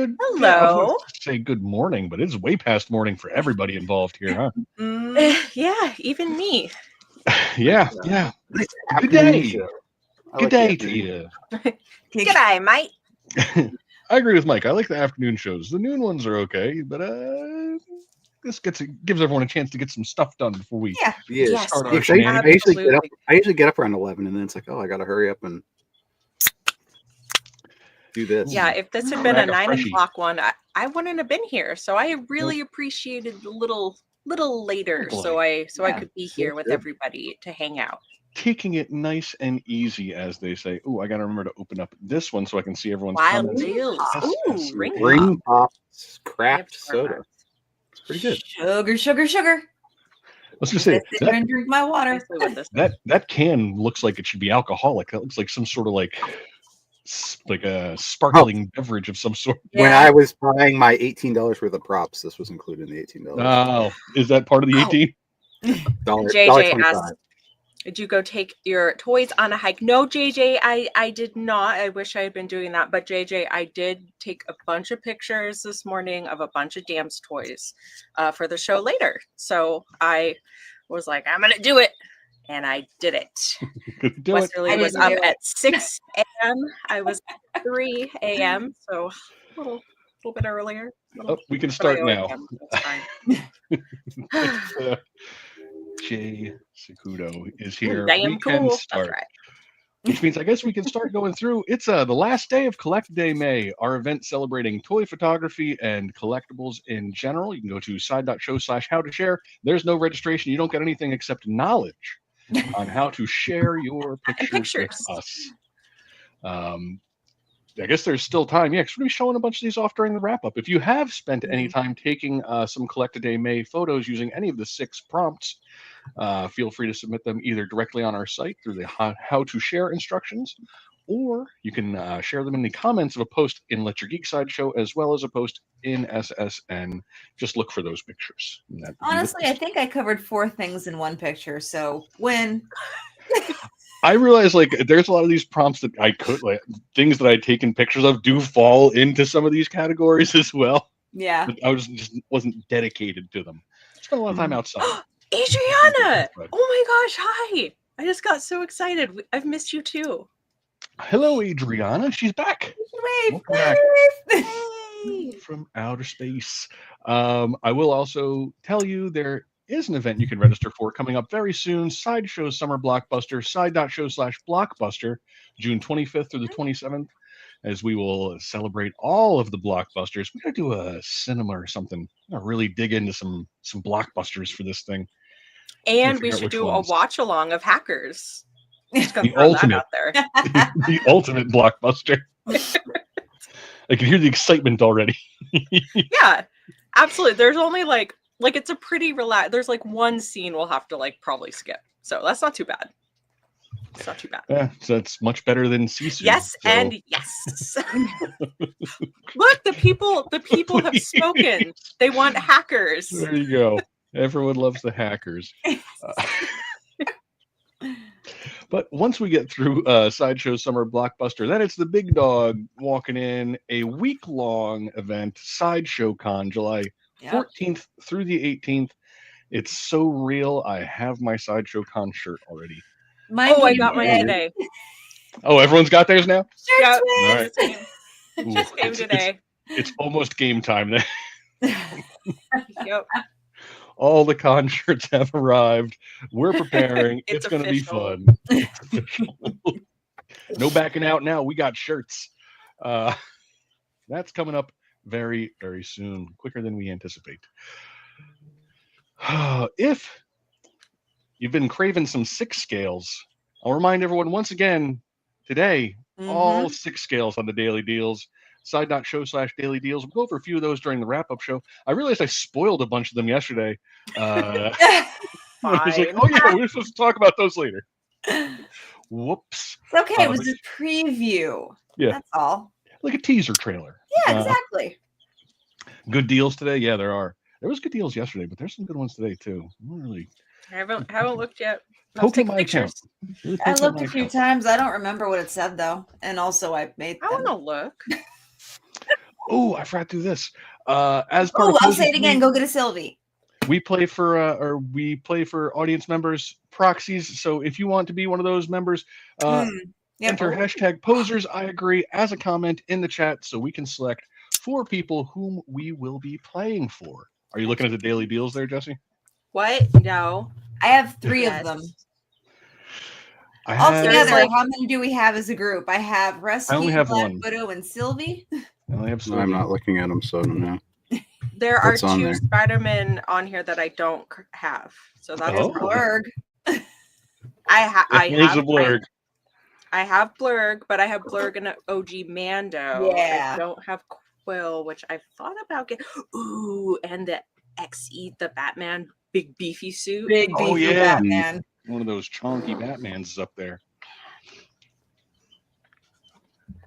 good. Hello. Yeah, I was going to say good morning, but it's way past morning for everybody involved here, huh? Yeah, even me. Yeah. Good day. Good day to you. G'day, mate. I agree with Mike. I like the afternoon shows. The noon ones are okay, but this gives everyone a chance to get some stuff done before we start our I usually get up around 11, and then it's like, oh, I got to hurry up and do this. Yeah, if this had been a 9 o'clock one, I wouldn't have been here. So I really appreciated the little later, so I could be here with everybody to hang out. Taking it nice and easy, as they say. Oh, I got to remember to open up this one so I can see everyone's Wild comments. deals. Ooh, Ring Pops craft soda. It's pretty good. Sugar. Let's just say that, and drink my water. That can looks like it should be alcoholic. That looks like some sort of like a sparkling beverage of some sort. When I was buying my $18 worth of props, this was included in the $18. Oh, is that part of the 18? JJ asked, did you go take your toys on a hike? No, JJ, I did not. I wish I had been doing that. But JJ, I did take a bunch of pictures this morning of a bunch of Dam's toys for the show later. So I was like, I'm going to do it. And I did it. Westerly was up at 6 a.m. I was at 3 a.m. So a little bit earlier. We can start now. Jay Sakudo is here. Damn cool. Start. That's right. Which means I guess we can start going through. It's the last day of Collect Day May, our event celebrating toy photography and collectibles in general. You can go to side.show/how-to-share. There's no registration. You don't get anything except knowledge on how to share your pictures with us. I guess there's still time. Yeah, because we're going to be showing a bunch of these off during the wrap-up. If you have spent any time taking some Collect a Day May photos using any of the 6 prompts, feel free to submit them either directly on our site through the how to share instructions, or you can share them in the comments of a post in Let Your Geek Sideshow, as well as a post in SSN. Just look for those pictures. Honestly, I think I covered 4 things in one picture, so win. I realize there's a lot of these prompts that I could things that I'd taken pictures of do fall into some of these categories as well. Yeah. But I wasn't dedicated to them. Spent a lot of time outside. Adriana! Oh my gosh, hi! I just got so excited. I've missed you too. Hello, Adriana. She's back. Wave. From outer space. I will also tell you there is an event you can register for coming up very soon. Sideshow Summer Blockbuster, side.show/blockbuster, June 25th through the 27th, as we will celebrate all of the blockbusters. We gotta do a cinema or something. I'm gonna really dig into some blockbusters for this thing. And we should do a watch along of Hackers. The ultimate out there. The ultimate blockbuster. I can hear the excitement already. Yeah, absolutely. There's only like it's a pretty relaxed. There's one scene we'll have to probably skip. So that's not too bad. It's not too bad. Yeah, so it's much better than Sisu. Yes, so. And yes. Look, the people have spoken. They want Hackers. There you go. Everyone loves the Hackers. But once we get through Sideshow Summer Blockbuster, then it's the big dog walking in, a week-long event, Sideshow Con, July 14th through the 18th. It's so real. I have my Sideshow Con shirt already. I got mine today. Oh, everyone's got theirs now? Yep. All right. Just came today. It's almost game time then. Yep. All the con shirts have arrived. We're preparing. It's going to be fun. No backing out now. We got shirts. That's coming up very, very soon, quicker than we anticipate. If you've been craving some 6 scales, I'll remind everyone once again today, all 6 scales on the daily deals. Side.show/daily deals. We'll go over a few of those during the wrap-up show. I realized I spoiled a bunch of them yesterday. I was like, oh yeah, we're supposed to talk about those later. Whoops. It's okay. It was a preview. Yeah. That's all. Like a teaser trailer. Yeah, exactly. Good deals today? Yeah, there are. There was good deals yesterday, but there's some good ones today too. Really. I haven't looked yet. Poking my account. Really I looked a few times. I don't remember what it said though. And also I want to look. Oh, I forgot to do this. As part of I'll say it again. Go get a Sylvie. We play for audience members proxies. So if you want to be one of those members, enter hashtag posers. I agree as a comment in the chat so we can select 4 people whom we will be playing for. Are you looking at the daily deals there, Jesse? What? No. I have 3 of them. Altogether, how many do we have as a group? I have Rescue, I only have Black 1. Widow, and Sylvie. I only have Sylvie. I'm not looking at them, so I don't know. There are 2 Spider-Man on here that I don't have. So that's Blurg. I have Blurg. I have Blurg, but I have Blurg and OG Mando. Yeah. I don't have Quill, which I thought about getting. Ooh, and the XE, the Batman big beefy suit. Big beefy Batman. One of those chonky Batmans is up there.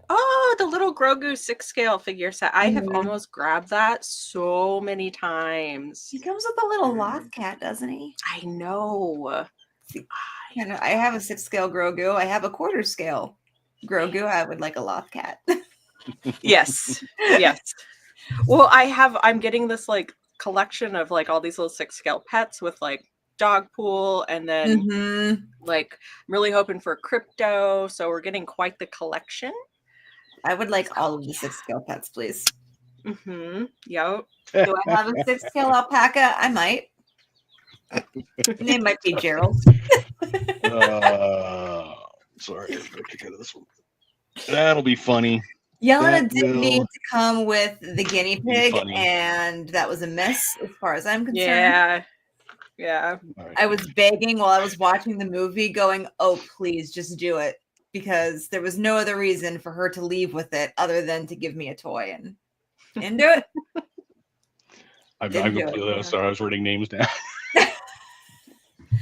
Oh, the little Grogu 6 scale figure set. I have almost grabbed that so many times. He comes with a little loth cat, doesn't he? I know. I have a 6 scale Grogu. I have a quarter scale Grogu. I would like a loth cat. Yes. Yes. Well, I'm getting this like collection of like all these little 6 scale pets with like dog pool, and then like I'm really hoping for crypto. So we're getting quite the collection. I would like all of the 6 scale pets, please. Yep. Do I have a 6 scale alpaca? I might. His name might be Gerald. Sorry, I gotta kick out of this one. That'll be funny. Yelena did need to come with the guinea pig, and that was a miss as far as I'm concerned. Yeah. Right. I was begging while I was watching the movie, going, "Oh, please, just do it," because there was no other reason for her to leave with it other than to give me a toy and do it. I'm completely sorry. I was writing names down.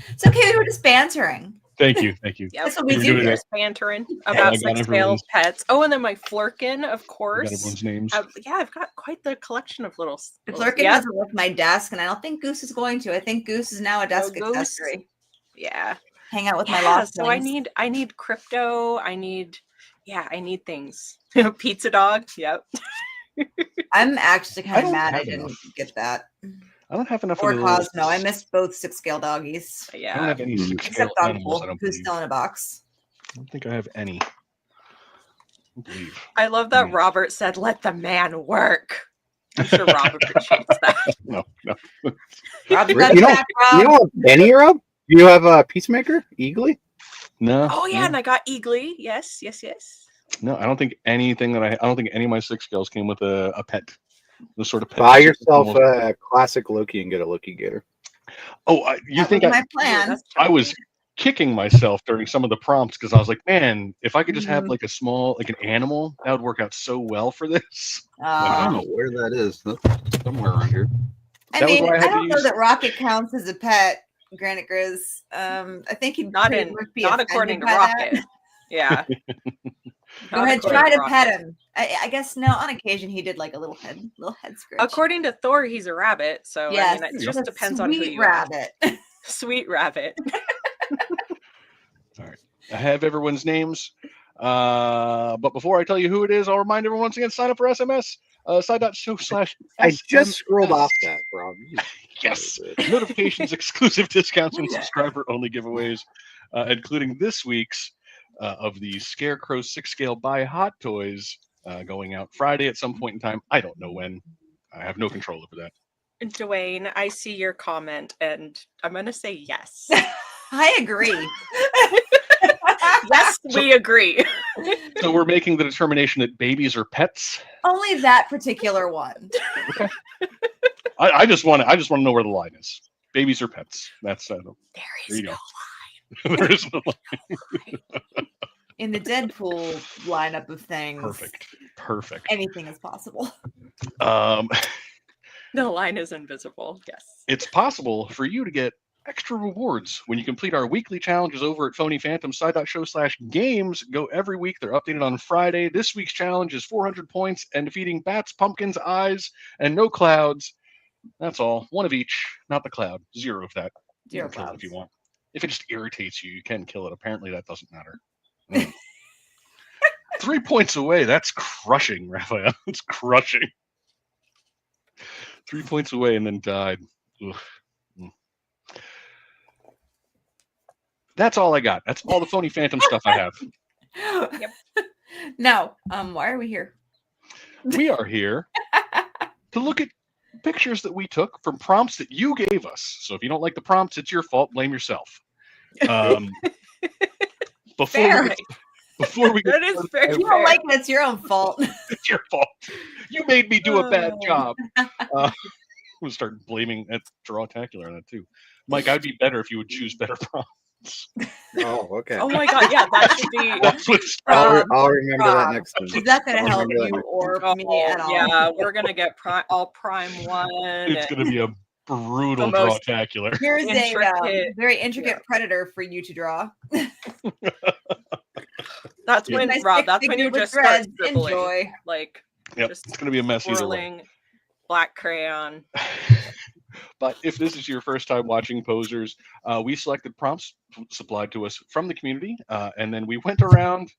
It's okay. We were just bantering. Thank you. Yep. That's what we do here. Just bantering about 6 scale pets. Oh, and then my Flurkin, of course. Everyone's names. I've got quite the collection of little. Flurkin hasn't left my desk, and I don't think Goose is going to. I think Goose is now a desk accessory. Yeah. Hang out with my lost so things. I need crypto. I need things. Pizza dog. Yep. I'm actually kind of mad I didn't get that. I don't have enough or of Cosmo. I missed both 6 scale doggies. Yeah. I don't have any 6 scale except animals. Dogpool, who's still in a box. I don't think I have any. I love that Robert said, "Let the man work." I'm sure Rob appreciates that. No. Rob, you don't have any, Rob? You have a Peacemaker? Eagly? No. Oh yeah, and I got Eagly. Yes. No, I don't think anything I don't think any of my 6 scales came with a pet. The sort of pet. Buy yourself a classic Loki and get a Loki Gator. Oh, you think my plan? I was kicking myself during some of the prompts because I was like, man, if I could just have like a small, like an animal, that would work out so well for this. I don't know where that is. That's somewhere around here. I don't know that Rocket counts as a pet. Granite Grizz. I think he'd not according to Rocket. Yeah. Go ahead, try to pet him. I guess no. On occasion, he did like a little head scratch. According to Thor, he's a rabbit. So yes, it just depends on who you rabbit. Are. Sweet rabbit. All right, I have everyone's names. But before I tell you who it is, I'll remind everyone once again: sign up for SMS. Side.show/. I just scrolled off that, Rob. Yes, notifications, exclusive discounts, and subscriber-only giveaways, including this week's. Of the Scarecrow 6 scale buy hot toys going out Friday at some point in time. I don't know when. I have no control over that. Dwayne, I see your comment and I'm going to say yes. I agree. Yes, we agree. So we're making the determination that babies are pets? Only that particular one. Okay. I just want to know where the line is. Babies are pets. That's there is no line. There is no line. In the Deadpool lineup of things, perfect. Anything is possible. The line is invisible. Yes, it's possible for you to get extra rewards when you complete our weekly challenges over at Phony Phantom. Side.show/games go every week. They're updated on Friday. This week's challenge is 400 points and defeating bats, pumpkins, eyes, and no clouds. That's all. One of each, not the cloud. 0 of that. 0 clouds if you want. If it just irritates you, you can kill it. Apparently, that doesn't matter. That's 3 points away. That's crushing, Raphael. It's crushing. 3 points away and then died. Ugh. That's all I got. That's all the phony Phantom stuff I have. Yep. Now, why are we here? We are here to look at pictures that we took from prompts that you gave us. So if you don't like the prompts, it's your fault. Blame yourself. Before we get That is fair. If you don't like it, it's your own fault. it's your fault. You made me do a bad job. We'll start blaming Drawtacular on that too. Mike, I'd be better if you would choose better prompts. Oh, okay. Oh my god, yeah, that should be. That's what's I'll remember that next time. Is that going to help remember you that. or me at all? Yeah, we're gonna get all prime one. It's going to be a brutal The most Drawtacular. Here's a intricate- very intricate predator for you to draw. That's Yeah. when Nice Rob. thick That's when figure you with just start threads. scribbling, Enjoy. like Yep, just it's going to be a mess either way. swirling black crayon. But if this is your first time watching Posers, we selected prompts supplied to us from the community, and then we went around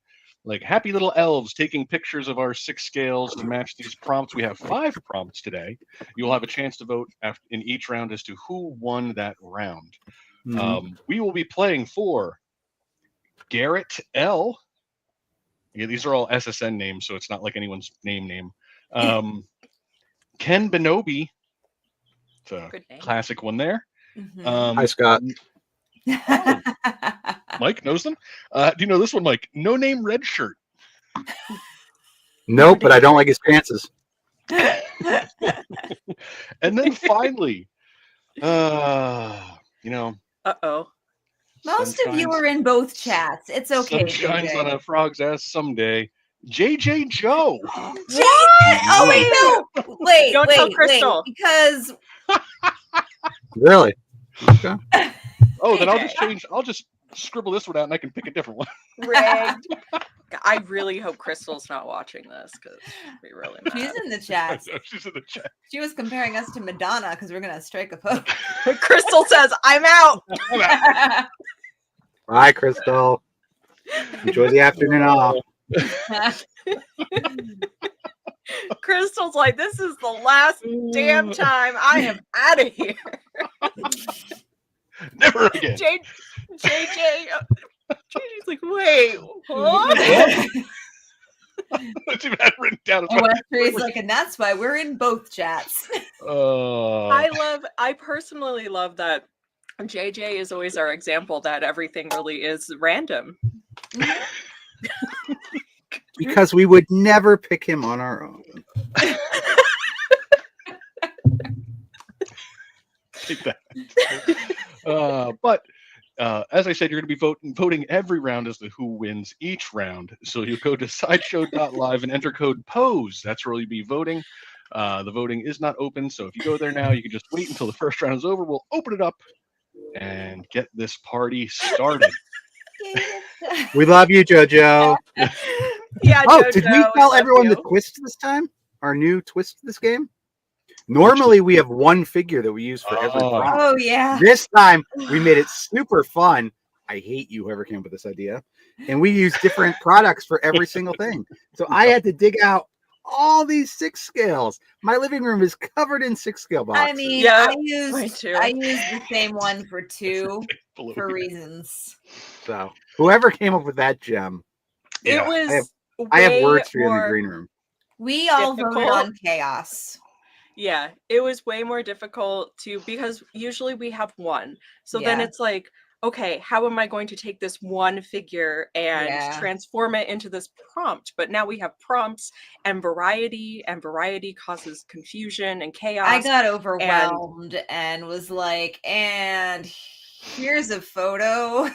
like happy little elves taking pictures of our 6 scales to match these prompts. We have 5 prompts today. You'll have a chance to vote in each round as to who won that round. We will be playing for Garrett L. Yeah, these are all SSN names, so it's not like anyone's name. Ken Benobi. It's a Good name. classic one there. Mhm. Hi, Scott. Mike knows them. Do you know this one, Mike? No Name Red Shirt. Nope, but I don't like his chances. And then finally, you know, Uh-oh. Most sun of you shines- are in both chats. It's okay. sun shines JJ. on a frog's ass someday. JJ Joe. What? Oh wait, no. Wait, Don't tell wait, Crystal. because Really? Okay. Oh, then I'll just scribble this one out and I can pick a different one. Rigged. I really hope Crystal's not watching this because we really mad. she's in the chat. She's in the chat. She was comparing us to Madonna because we're gonna strike a pose. Crystal says, "I'm out." Bye, Crystal. Enjoy the afternoon off. Crystal's like, "This is the last damn time I am out of here." Never again. JJ's like, "Wait, what?" It's even had it written down as Oh, well. Esther's like, and that's why we're in both chats. I personally love that JJ is always our example that everything really is random. Because we would never pick him on our own. Take that. But as I said, you're going to be voting every round as to who wins each round. So you go to sideshow.live and enter code POSE. That's where you'll be voting. The voting is not open, so if you go there now, you can just wait until the first round is over. We'll open it up and get this party started. We love you, JoJo. Yeah. Oh, JoJo, did we tell love everyone you. the twist this time? Our new twist to this game? Normally, we have one figure that we use for every Oh. prompt. Oh yeah. This time, we made it super fun. I hate you, whoever came up with this idea. And we use different products for every single thing. So I had to dig out all these 6 scales. My living room is covered in 6 scale boxes. I mean, Yeah, I mine used too. the same one for 2 Below for you. reasons. So whoever came up with that gem, It Yeah, was. I have way words for you in the more- green room. We all voted Difficult. on chaos. Yeah, it was way more difficult because usually we have one. So then Yeah. it's like, okay, how am I going to take this one figure and Yeah. transform it into this prompt? But now we have prompts and variety causes confusion and chaos. I got overwhelmed and was like, and here's a photo.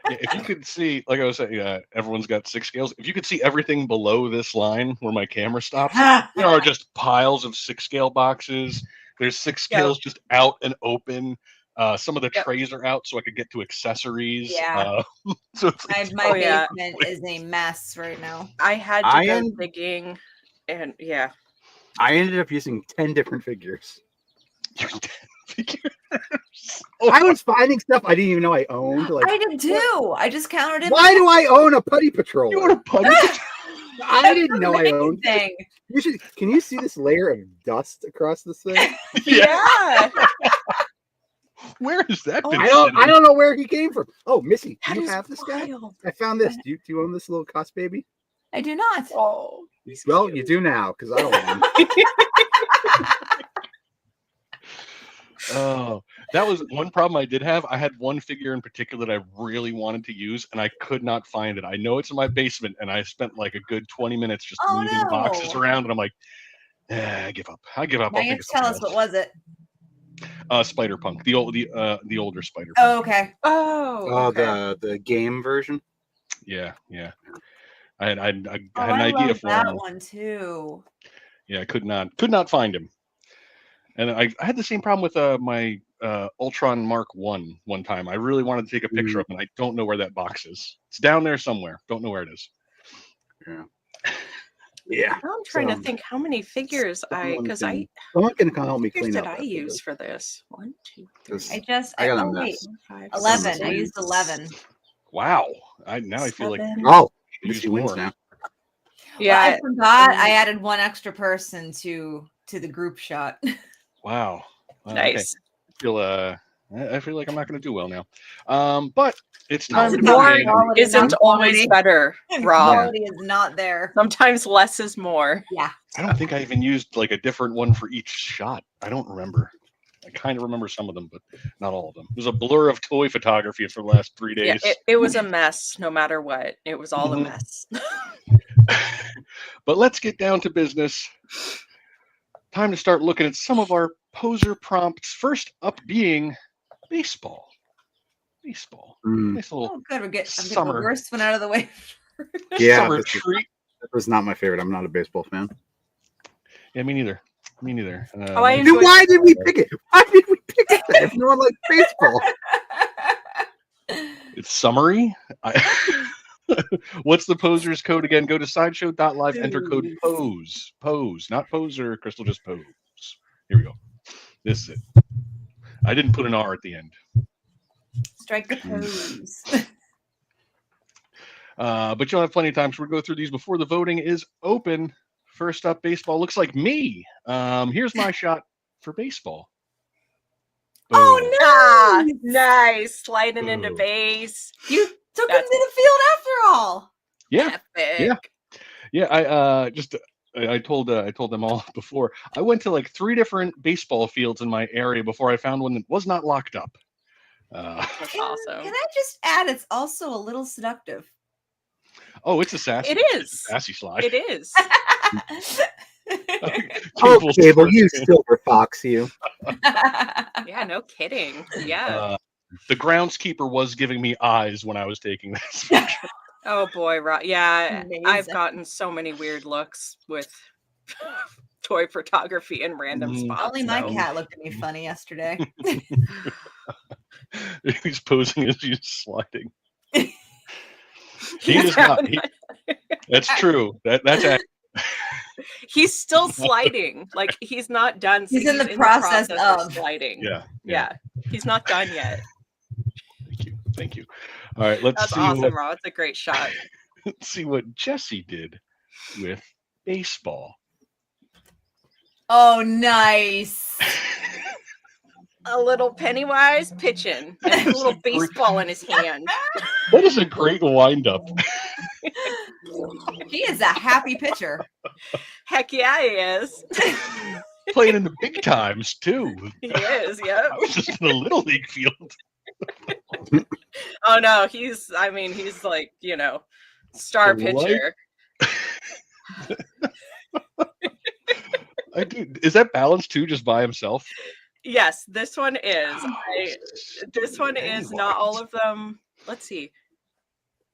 Yeah, if you could see, like I was saying, everyone's got 6 scales. If you could see everything below this line where my camera stops, there are just piles of 6 scale boxes. There's 6 Yep. scales just out and open. Some of the Yep. trays are out so I could get to accessories. Yeah. So it's My Oh, yeah. basement is a mess right now. I had to I go am- digging and yeah. I ended up using 10 different figures. figures. I was finding stuff I didn't even know I owned. Like, I did too. I just counted it. why do I own a putty patrol? You want a putty? I didn't know I owned. Thing. Can you see this layer of dust across this thing? Yeah. Where has that been? I don't know where he came from. Oh, Missy, do That you is have this guy? wild. I found this. Do you own this little cuss baby? I do not. Oh. Well, you do now because I don't own. Oh, that was one problem I did have. I had one figure in particular that I really wanted to use, and I could not find it. I know it's in my basement, and I spent like a good 20 minutes just moving boxes around, and I'm like, I give up. I give up. Now you have to tell us what was it. Spider Punk, the older Spider Punk. Oh, okay. Oh, okay. The game version. Yeah. I had an idea for that him. one too. Yeah, I could not find him. And I had the same problem with my Ultron Mark one time. I really wanted to take a picture of him, and I don't know where that box is. It's down there somewhere. Don't know where it is. Yeah. I'm trying to think how many figures someone can help me clean did up. I use for this? 1, 2, 3. I got a mess. 5, 11. I used 11. Wow. Now I feel like She wins now. Yeah, Well, I forgot I added one extra person to the group shot. Wow. nice. Okay. I feel like I'm not going to do well now. But it's time to More begin. isn't always better, Rob. Quality is not there. Sometimes less is more. Yeah. I don't think I even used like a different one for each shot. I don't remember. I kind of remember some of them, but not all of them. It was a blur of toy photography for the last 3 days. Yeah, it was a mess no matter what. It was all a mess. But let's get down to business. Time to start looking at some of our poser prompts. First up being baseball. Nice little Oh, good. I'm getting the summer. worst one out of the way. Summer treat. That was not my favorite. I'm not a baseball fan. Yeah, me neither. Then why did we pick it? Why did we pick it? If no one likes baseball. It's summary. What's the poser's code again? Go to sideshow.live, enter code POSE. POSE, not poser, Crystal, just POSE. Here we go. This is it. I didn't put an R at the end. Strike the pose. But you'll have plenty of time, so we'll go through these before the voting is open. First up, baseball looks like me. Here's my shot for baseball. Boom. Oh, no! Nice. Sliding into base. You took him to the field after all. Yeah. Epic. Yeah. I told them all before. I went to like 3 different baseball fields in my area before I found one that was not locked up. That's awesome. Can I just add, it's also a little seductive. Oh, it's a sassy. It is. It's a sassy slide. It is. Okay, well, you silver fox, you. Yeah, no kidding. Yeah. The groundskeeper was giving me eyes when I was taking this. Oh boy, yeah. Amazing. I've gotten so many weird looks with toy photography in random spots. Only my so. cat looked at me funny yesterday. He's posing as he's sliding. He does not. That's true. That's he's still sliding. Like he's not done. He's in the process of sliding. Yeah. He's not done yet. Thank you. All right, let's That's see. awesome, Rob. It's a great shot. Let's see what Jesse did with baseball. Oh, nice. A little Pennywise pitching and a little baseball in his hand. That is a great wind-up. He is a happy pitcher. Heck yeah, he is. Playing in the big times too. He is, yep. I was just in a little league field. Oh no, he's like, star pitcher. Is that balanced too, just by himself? Yes, this one is. This one is not all of them. Let's see.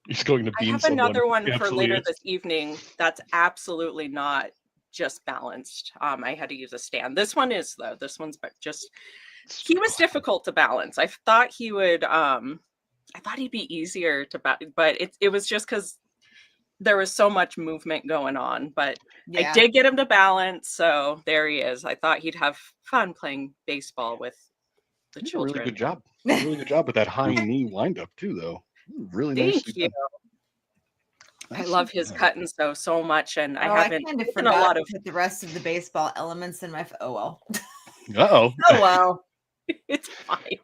He's going to I beam have someone. another one for Absolutely later is. this evening that's absolutely not just balanced. I had to use a stand. This one is though. This one's just he was difficult to balance. I thought he would I thought he'd be easier to balance, but it was just because there was so much movement going on. But Yeah. I did get him to balance, so there he is. I thought he'd have fun playing baseball with the You did a children. really good job. Really good job with that high knee windup too, though. Really Thank nicely you. done. I love his cut and sew so much, and I haven't kind of taken forgot a lot to of. put the rest of the baseball elements in my. Oh well. Uh-oh. Oh well. It's fine.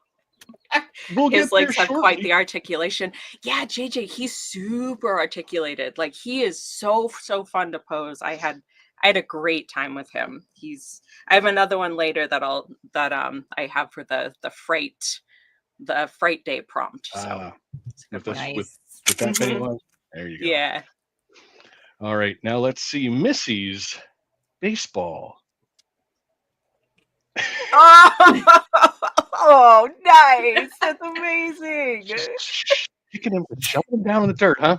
We'll His get there legs have quite shortly. the articulation. Yeah, JJ, he's super articulated. Like he is so fun to pose. I had a great time with him. I have another one later that I have for the freight day prompt. So it's a good one. Nice. With that Mhm. Pennywise. There you go. Yeah. All right, now let's see Missy's baseball. Oh, nice. That's amazing. Kicking him, shoving him down in the dirt, huh?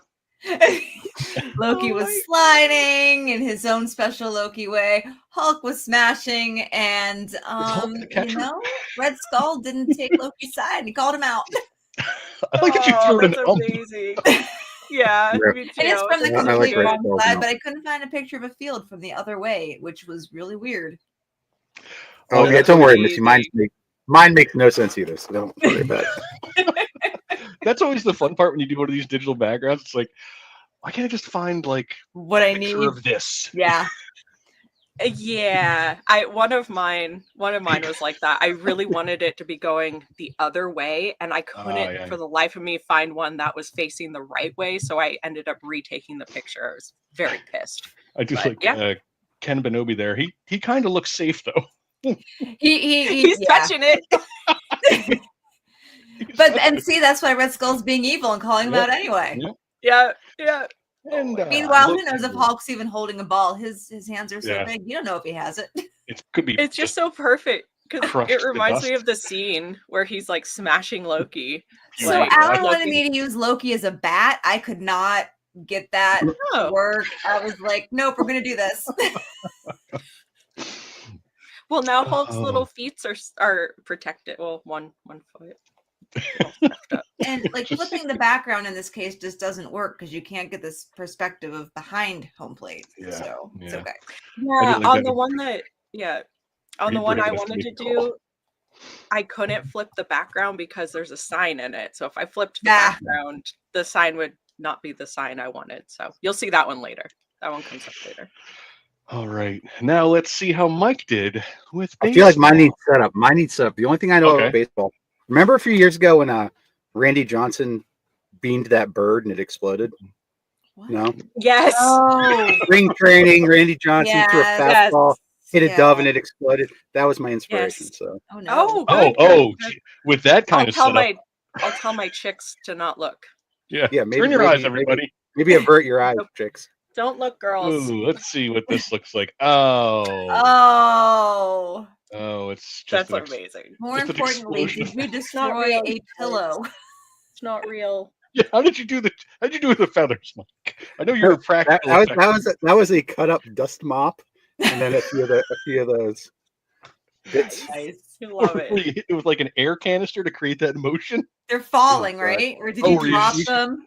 Loki was sliding in his own special Loki way. Hulk was smashing, and Hulk the catcher? Red Skull didn't take Loki's side. He called him out. I like that you threw it That's in amazing. Yeah, Yeah. me too. And it's from the I like complete Red wrong Skull side, now. but I couldn't find a picture of a field from the other way, which was really weird. Oh yeah, that's don't worry, amazing. Missy. Mine makes no sense either, so don't worry about it. That's always the fun part when you do one of these digital backgrounds. It's like, why can't I just find like What I picture need. of this? Yeah. Yeah, one of mine was like that. I really wanted it to be going the other way, and I couldn't yeah. for the life of me find one that was facing the right way. So I ended up retaking the picture. I was very pissed. I do But, like yeah. Ken Benobi there. He kind of looks safe though. He's touching it. But see, that's why Red Skull's being evil and calling him Yep. out anyway. Yep. Yeah. And Meanwhile, who Loki- knows if Hulk's even holding a ball? His hands are so Yeah. big, you don't know if he has it. It could be. It's just so perfect because crushed it to reminds me dust. of the scene where he's like smashing Loki. So Like, Alan Loki- wanted me to use Loki as a bat. I could not get that to Oh. work. I was like, nope, we're gonna do this. Well, now Hulk's Oh. little feet are protected. Well, one foot. And like flipping the background in this case just doesn't work because you can't get this perspective of behind home plate. Yeah, So it's yeah. okay. Yeah, like on that the was one that on the one I wanted to do, I couldn't flip the background because there's a sign in it. So if I flipped the background, the sign would not be the sign I wanted. So you'll see that one later. That one comes up later. All right. Now let's see how Mike did with baseball. I feel like mine needs setup. Mine needs setup. The only thing I know about baseball. Remember a few years ago when Randy Johnson beamed that bird and it exploded? What? No. Yes. Oh. Spring training, Randy Johnson threw a fastball, hit a dove, and it exploded. That was my inspiration. Yes. So. Oh no. With that kind of setup. I'll tell my chicks to not look. Yeah. Maybe, turn your eyes, everybody. Maybe avert your eyes, chicks. Don't look, girls. Ooh, let's see what this looks like. Oh, it's just that's amazing. More importantly, did you destroy a pillow? It's not real. Yeah, how did you do the feathers, Mike? I know you're a practical. That was a cut up dust mop, and then a few of those bits. Nice. You love it. It was like an air canister to create that motion. They're falling, right? Or did you drop them?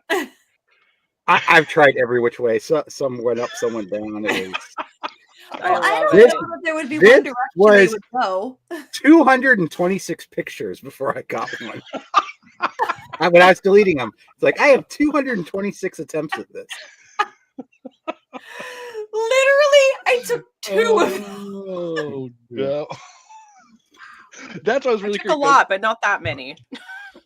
I've tried every which way. So, some went up, some went down. I don't know that there would be one direction they would go. 226 pictures before I got one. When I was deleting them, it's like I have 226 attempts at this. Literally, I took 2 of them. Oh no! That's what I was really. I took a lot, but not that many.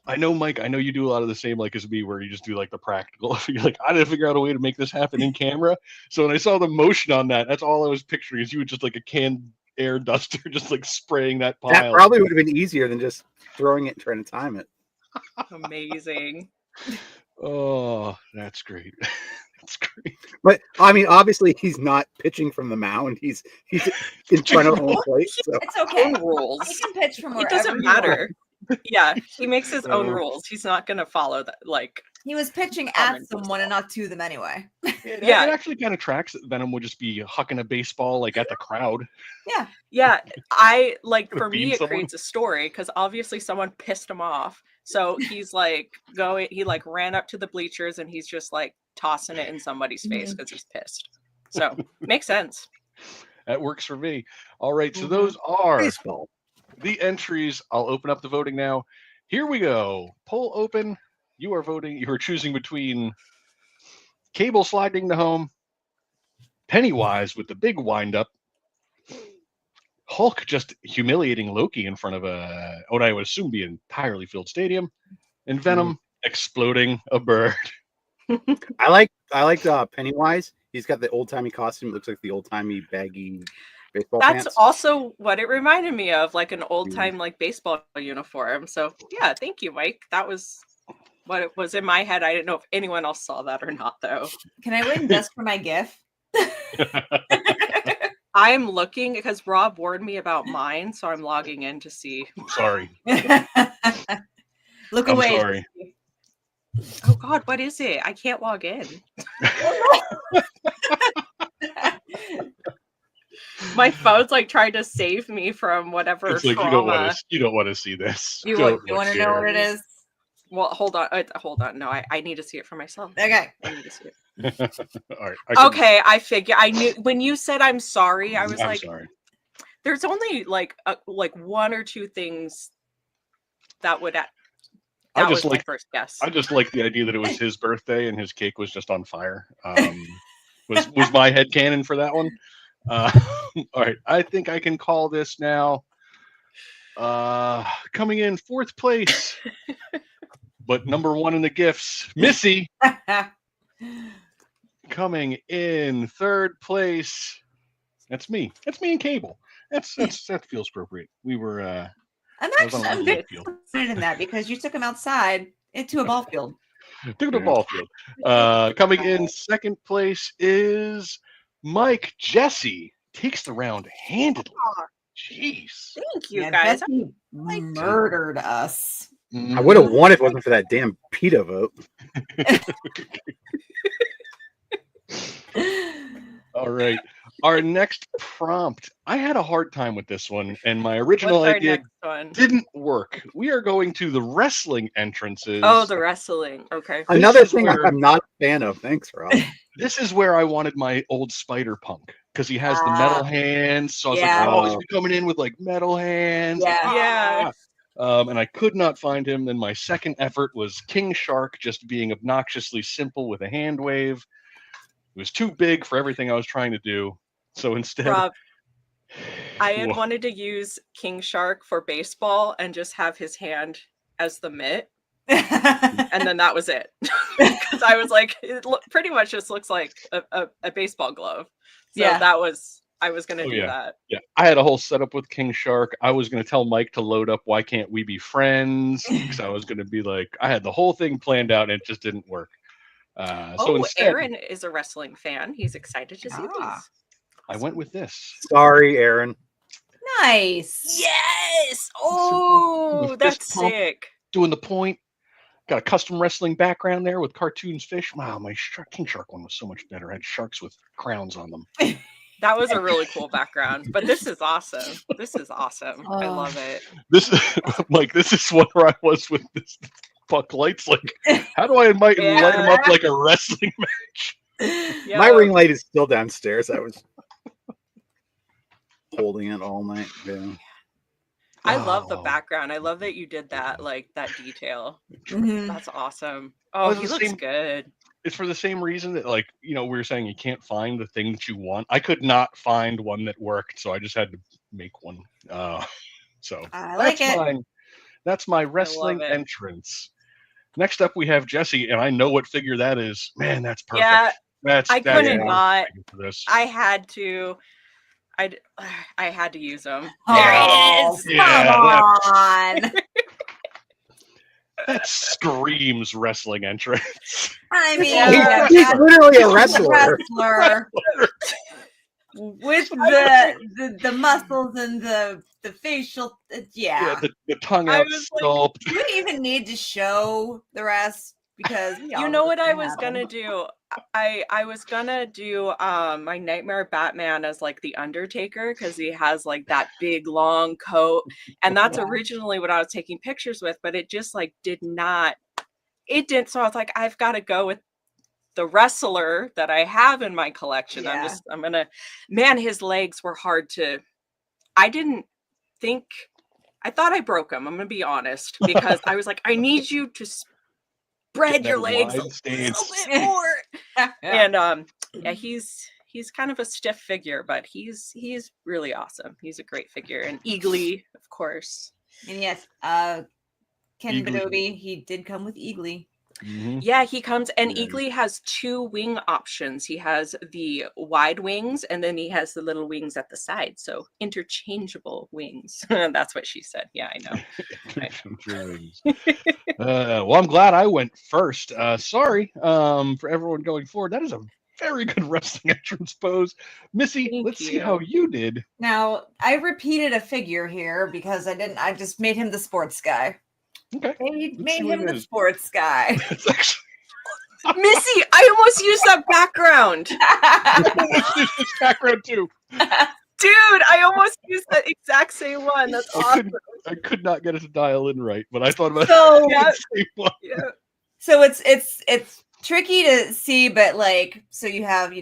I know, Mike. I know you do a lot of the same, like as me, where you just do like the practical. You're like, I didn't figure out a way to make this happen in camera. So when I saw the motion on that, that's all I was picturing. Is you would just like a canned air duster, just like spraying that pile. That probably would have been easier than just throwing it and trying to time it. Amazing. Oh, that's great. That's great. But I mean, obviously, he's not pitching from the mound. He's in front of home plate. So. It's okay. Rules. He can pitch from wherever. It doesn't matter. Yeah, he makes his own rules. He's not going to follow that. Like he was pitching at someone and not to them anyway. It actually kind of tracks that Venom would just be hucking a baseball like at the crowd. Yeah. I like for me it creates a story because obviously someone pissed him off. So he's like he like ran up to the bleachers and he's just like tossing it in somebody's face because he's pissed. So makes sense. That works for me. All right, so those are baseball. the entries. I'll open up the voting now. Here we go. Poll open. You are voting. You are choosing between Cable sliding to home, Pennywise with the big wind-up, Hulk just humiliating Loki in front of what I would assume be an entirely filled stadium, and Venom exploding a bird. I like Pennywise. He's got the old timey costume. It looks like the old timey baggy baseball That's pants. also what it reminded me of, like an old time like baseball uniform. So yeah, thank you, Mike. That was what it was in my head. I didn't know if anyone else saw that or not, though. Can I win just for my GIF? I'm looking because Rob warned me about mine, so I'm logging in to see. Sorry. Look I'm away. sorry. Oh God, what is it? I can't log in. My phone's like trying to save me from whatever It's like trauma. you don't want to see this. You want to know what it is? Well, hold on. No, I need to see it for myself. Okay. I need to see it. All right. Okay, I figure. I knew when you said I'm sorry. I was I'm like, sorry. There's only like one or two things that would. That was my first guess. I just like the idea that it was his birthday and his cake was just on fire. Was my headcanon for that one? All right. I think I can call this now. Coming in fourth place, but number one in the gifts, Missy. Coming in third place. That's me. That's me and Cable. That feels appropriate. We were. I'm very disappointed in that because you took him outside into a ball field. Took the ball field. Coming in second place is Mike. Jesse takes the round handedly. Jeez. Thank you, guys. Jesse murdered us. I would have won if it wasn't for that damn PETA vote. All right. Our next prompt. I had a hard time with this one, and my original idea didn't work. We are going to the wrestling entrances. Oh, the wrestling. Okay. Another thing I'm not a fan of. Thanks, Rob. This is where I wanted my old Spider-Punk because he has the metal hands. So I was like, oh, he's coming in with like metal hands. Yeah. And I could not find him. Then my second effort was King Shark just being obnoxiously simple with a hand wave. It was too big for everything I was trying to do. So instead, Rob, I had wanted to use King Shark for baseball and just have his hand as the mitt. And then that was it. Because I was like, it pretty much just looks like a baseball glove. So I was going to do that. Yeah, I had a whole setup with King Shark. I was going to tell Mike to load up Why Can't We Be Friends? Because I was going to be like, I had the whole thing planned out and it just didn't work. So instead, Aaron is a wrestling fan. He's excited to see these. I went with this. Sorry, Aaron. Nice. Yes. Oh, that's sick. Doing the point. Got a custom wrestling background there with cartoons, fish. Wow, my King Shark one was so much better. I had sharks with crowns on them. That was a really cool background. But this is awesome. This is awesome. I love it. This is where I was with this puck lights. Like, how do I light them up like a wrestling match? Yeah. My ring light is still downstairs. I was holding it all night. Yeah. I love the background. I love that you did that, like that detail. That's awesome. Oh, he looks good. It's for the same reason that, like, we were saying you can't find the thing that you want. I could not find one that worked, so I just had to make one. So I like it. That's my wrestling entrance. Next up, we have Jesse, and I know what figure that is. Man, that's perfect. Yeah, I couldn't not. I had to. I had to use them. There it is. Come on. That screams wrestling entrance. I mean, he's literally a wrestler. With the muscles and the facial, the tongue out sculpt. Like, you didn't even need to show the rest because you know what I was gonna do. I was gonna do my Nightmare Batman as like the Undertaker because he has like that big long coat, and that's originally what I was taking pictures with, but it just like didn't. So I was like, I've got to go with the wrestler that I have in my collection. Man, his legs were hard to. I didn't think I thought I broke him. I'm gonna be honest, because I was like, I need you to spread your legs a little bit more. And yeah, he's kind of a stiff figure, but he's really awesome. He's a great figure. And Eagly, of course. And yes, Ken Bedoby, he did come with Eagly. Mm-hmm. Yeah, he comes, and Eagly has 2 wing options. He has the wide wings, and then he has the little wings at the side. So interchangeable wings. That's what she said. Yeah, I know. Interchangeable wings. Well, I'm glad I went first. Sorry for everyone going forward. That is a very good wrestling entrance pose. Missy, let's see how you did. Now, I repeated a figure here because I just made him the sports guy. Okay. Made him the sports guy. It's actually... Missy, I almost used that background. I almost used this background too. Dude, I almost used the exact same one. That's awesome. I could not get it to dial in right, but I thought about the same one. Yeah. So it's tricky to see, but like, so you have,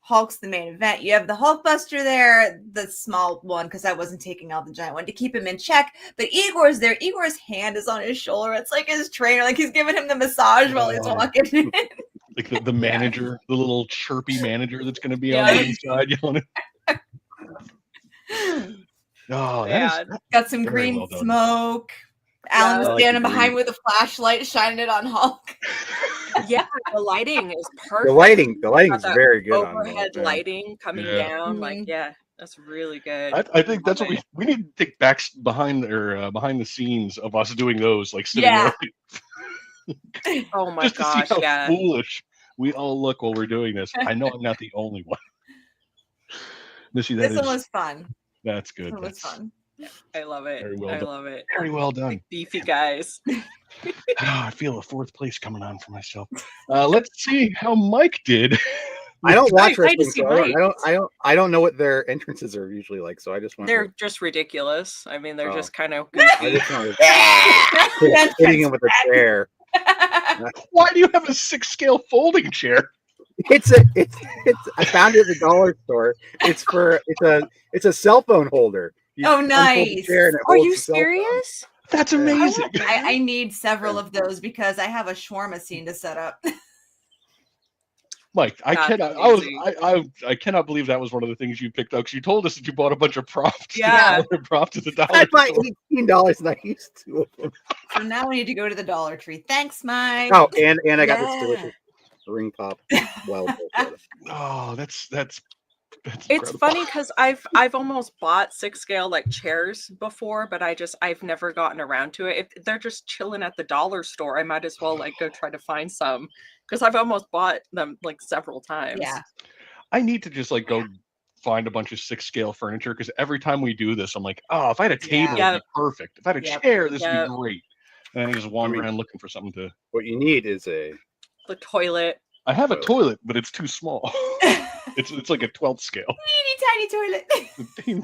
Hulk's the main event. You have the Hulkbuster there, the small one, because I wasn't taking out the giant one to keep him in check. But Igor's there. Igor's hand is on his shoulder. It's like his trainer, like he's giving him the massage while he's walking in. Like the manager, the little chirpy manager that's going to be on the inside yelling. Oh, that is got some green smoke. Alan standing behind with a flashlight, shining it on Hulk. Yeah, the lighting is perfect. The lighting is very good. Overhead lighting coming down, like that's really good. I think that's what we need to take back behind the scenes of us doing those, like sitting there. Oh my just gosh, to see how foolish we all look while we're doing this. I know I'm not the only one. Missy, this one was fun. That's good. It was fun. I love it. I love it. Very well done. Big beefy guys. I feel a 4th place coming on for myself. Let's see how Mike did. I don't watch wrestling, so I don't know what their entrances are usually like. So I just want. They're just ridiculous. I mean, they're just kind of goofy. Hitting him with a chair. Why do you have a 6-scale folding chair? It's I found it at the dollar store. It's a cell phone holder. Oh, nice. Are you serious? That's amazing. I need several of those because I have a shawarma scene to set up. Mike, I cannot believe that was one of the things you picked up. Because you told us that you bought a bunch of props. Yeah, props at the dollar. I bought $18 and I used 2 of them. So now we need to go to the Dollar Tree. Thanks, Mike. Oh, and I got this delicious ring pop. Oh, that's it's funny because I've almost bought 6-scale like chairs before, but I've never gotten around to it. If they're just chilling at the dollar store, I might as well like go try to find some because I've almost bought them like several times. Yeah, I need to just like go find a bunch of 6-scale furniture because every time we do this, I'm like, oh, if I had a table, it'd be perfect. If I had a chair, this would be great. And I just wander around looking for something to. What you need is the toilet. I have a toilet, but it's too small. It's like a 12th scale. Teeny tiny toilet.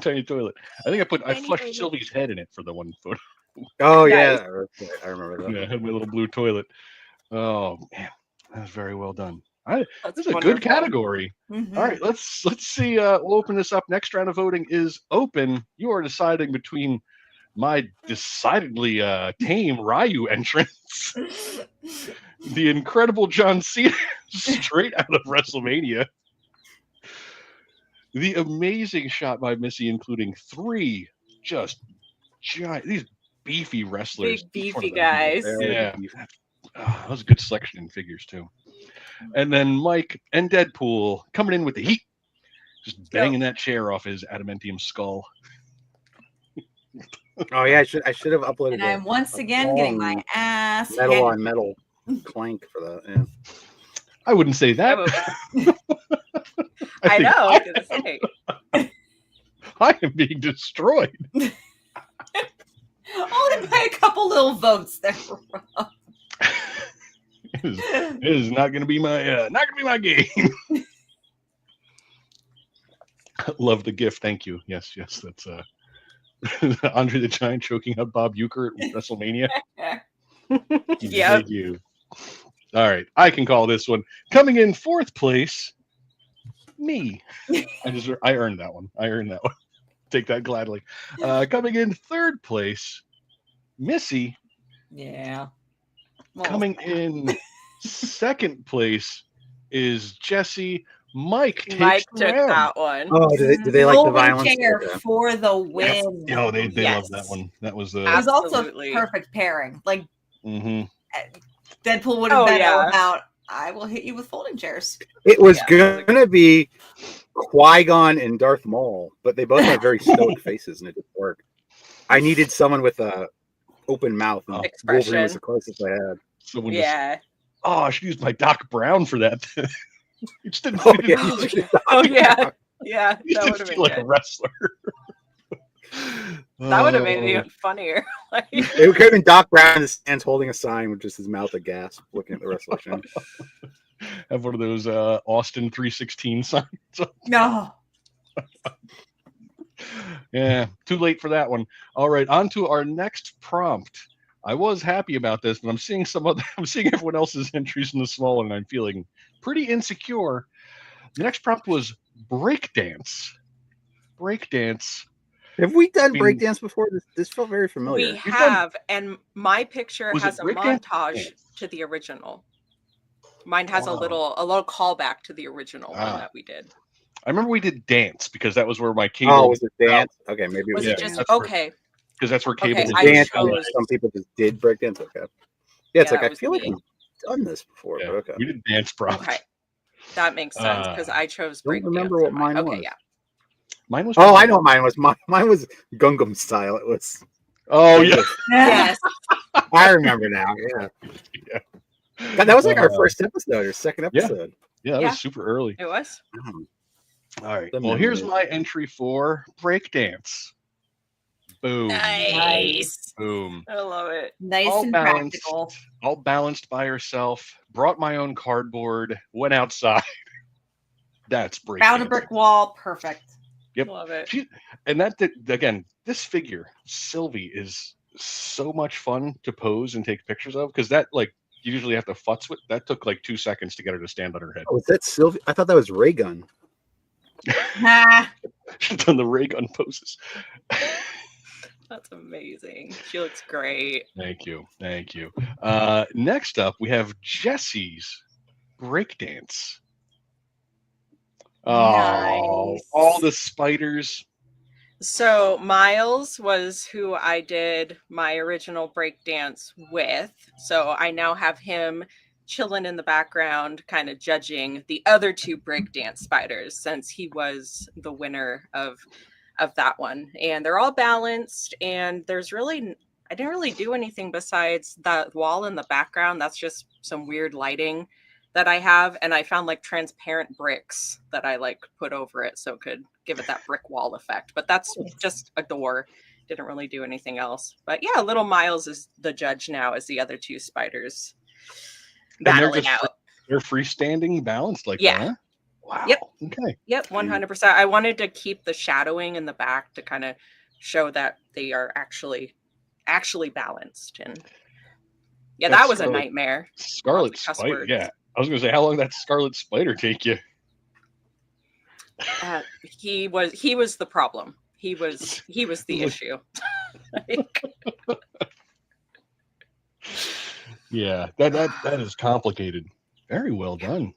Tiny toilet. I think I flushed Sylvie's head in it for the one photo. Oh yeah, I remember that. Yeah, I had my little blue toilet. Oh man, that was very well done. This is a wonderful. good category. Mm-hmm. All right, let's see. We'll open this up. Next round of voting is open. You are deciding between my decidedly tame Ryu entrance, the incredible John Cena straight out of WrestleMania, the amazing shot by Missy, including 3 just giant, these beefy wrestlers, big beefy guys. Yeah, that was a good selection in figures too. And then Mike and Deadpool coming in with the heat, just banging that chair off his adamantium skull. Oh yeah, I should have uploaded. And I'm once again getting my ass metal on metal clank for that. Yeah. I wouldn't say that. I know. I was gonna say. I am being destroyed. Only by a couple little votes there. It is not going to be my game. Love the gift. Thank you. Yes, that's Andre the Giant choking up Bob Uecker at WrestleMania. Yeah. Thank you. All right, I can call this one. Coming in 4th place, me. I earned that one. Take that gladly. Coming in 3rd place, Missy. Yeah. Coming in second place is Jesse. Mike takes Mike the took round. that one. Oh, do they like the Folding violence? chair Okay. for the win. Oh, they Yes. love that one. That was the. It was also Absolutely. perfect pairing. Like Mhm. Deadpool would have Oh, been yeah. about, I will hit you with folding chairs. It was Yeah. gonna be Qui-Gon and Darth Maul, but they both have very stoic faces, and it didn't work. I needed someone with a open mouth, and Wolverine Expression. was the closest I had. Someone Yeah. oh, I should use my Doc Brown for that. You just didn't. Oh, you yeah. didn't- Oh, yeah. Yeah. you That didn't would have been feel like a good. wrestler. That would have made it Oh. even funnier. Like, It could have been Doc Brown in his hands holding a sign with just his mouth aghast, looking at the wrestler. Have one of those Austin 316 signs. No. Yeah, too late for that one. All right, on to our next prompt. I was happy about this, but I'm seeing I'm seeing everyone else's entries in the small one, and I'm feeling pretty insecure. The next prompt was breakdance. Breakdance. Have we done mean- breakdance before? This felt very familiar. we have, and my picture Was has it a breakdance? montage to the original. Mine has a Wow. little callback to the original Ah. one that we did. I remember we did dance because that was where my cable. Oh, was it dance? Okay, maybe it Was was it dance. just that's where- okay? Because that's where cable Okay, was. I doing Dance, it. chose- some people just did breakdance. Okay. Yeah, it's Yeah, like it I was feel like me. we've done this before, Yeah, but okay. we did dance prompt. Okay, that makes sense because I chose Don't breakdance. remember what in mine. mine Okay, was. yeah. Mine was. Oh, I know what mine was. Mine was Gungam style. It was. Oh yeah. Yes. I remember now. Yeah. God, that was like our first episode or second yeah. episode. Yeah, that Yeah. was super early. It was. All right. The Well, here's memories. my entry for breakdance. Boom. Nice. Boom. I love it. Nice All and balanced. practical. All balanced by herself. Brought my own cardboard. Went outside. That's breakdance. Found a brick wall. Perfect. Yep. Love it. And that again, this figure, Sylvie, is so much fun to pose and take pictures of because that you usually have to futz with. That took like 2 seconds to get her to stand on her head. Oh, was that Sylvie? I thought that was Ray Gun. Ah, She's done the ray gun poses. That's amazing. She looks great. Thank you. Next up, we have Jesse's breakdance. Oh, Nice. all the spiders. So Miles was who I did my original breakdance with. So I now have him chilling in the background, kind of judging the other two breakdance spiders since he was the winner of that one. And they're all balanced, and I didn't really do anything besides that wall in the background. That's just some weird lighting that I have, and I found like transparent bricks that I like put over it so it could give it that brick wall effect. But that's just a door. Didn't really do anything else. But yeah, little Miles is the judge now as the other two spiders battling out. They're freestanding, balanced like Yeah. that. Huh? Wow. Yep. Okay. Yep, 100%. I wanted to keep the shadowing in the back to kind of show that they are actually balanced. And yeah, That's that was a Scarlet- nightmare. Scarlet Lots of cuss Spider. words. Yeah. I was gonna say, how long did that Scarlet Spider take you? He was the problem. He was the issue. Like, Yeah, that is complicated. Very well done.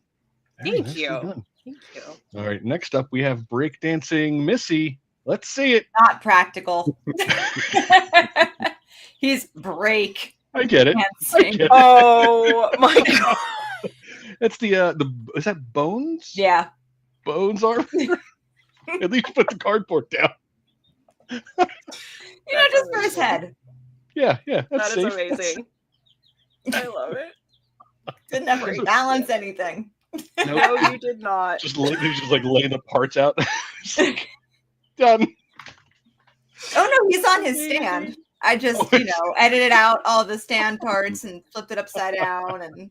Very Thank nicely you. done. thank you. All right, next up we have breakdancing Missy. Let's see it. not practical. He's break I get it. dancing. get it. Oh my god. That's the is that Bones? Yeah. Bones armor. At least put the cardboard down. Just for his head. Yeah, That that's is safe. amazing. I love it. Didn't have to balance anything. Nope. No, you did not. Just lay the parts out. Just like, done. Oh no, he's on his stand. I just, edited out all the stand parts and flipped it upside down, and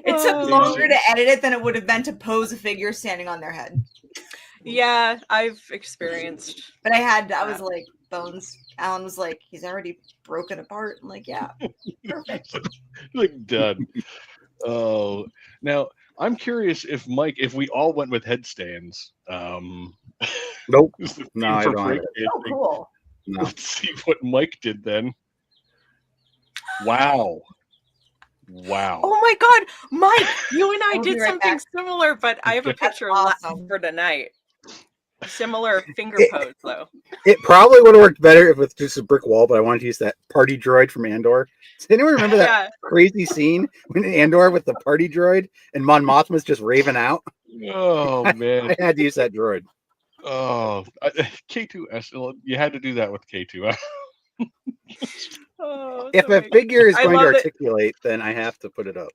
it took longer to edit it than it would have been to pose a figure standing on their head. Yeah, I've experienced. But I was like, Bones. Alan was like, he's already broken apart. I'm like, yeah, perfect. Like done. Oh, now I'm curious if Mike, if we all went with headstands. Nope. is the No, theme I for don't have it. Oh, breakdancing. cool. No. Let's see what Mike did then. Wow. Wow. Oh my God, Mike, you and I I'll be did right something back. similar, but I have a picture awesome. for tonight. Similar finger pose, though. It probably would have worked better if it's just a brick wall, but I wanted to use that party droid from Andor. Does anyone remember that crazy scene when Andor with the party droid and Mon Mothma's just raving out? Oh, man. I had to use that droid. Oh, K2S. You had to do that with K2. If a figure is going to articulate, then I have to put it up.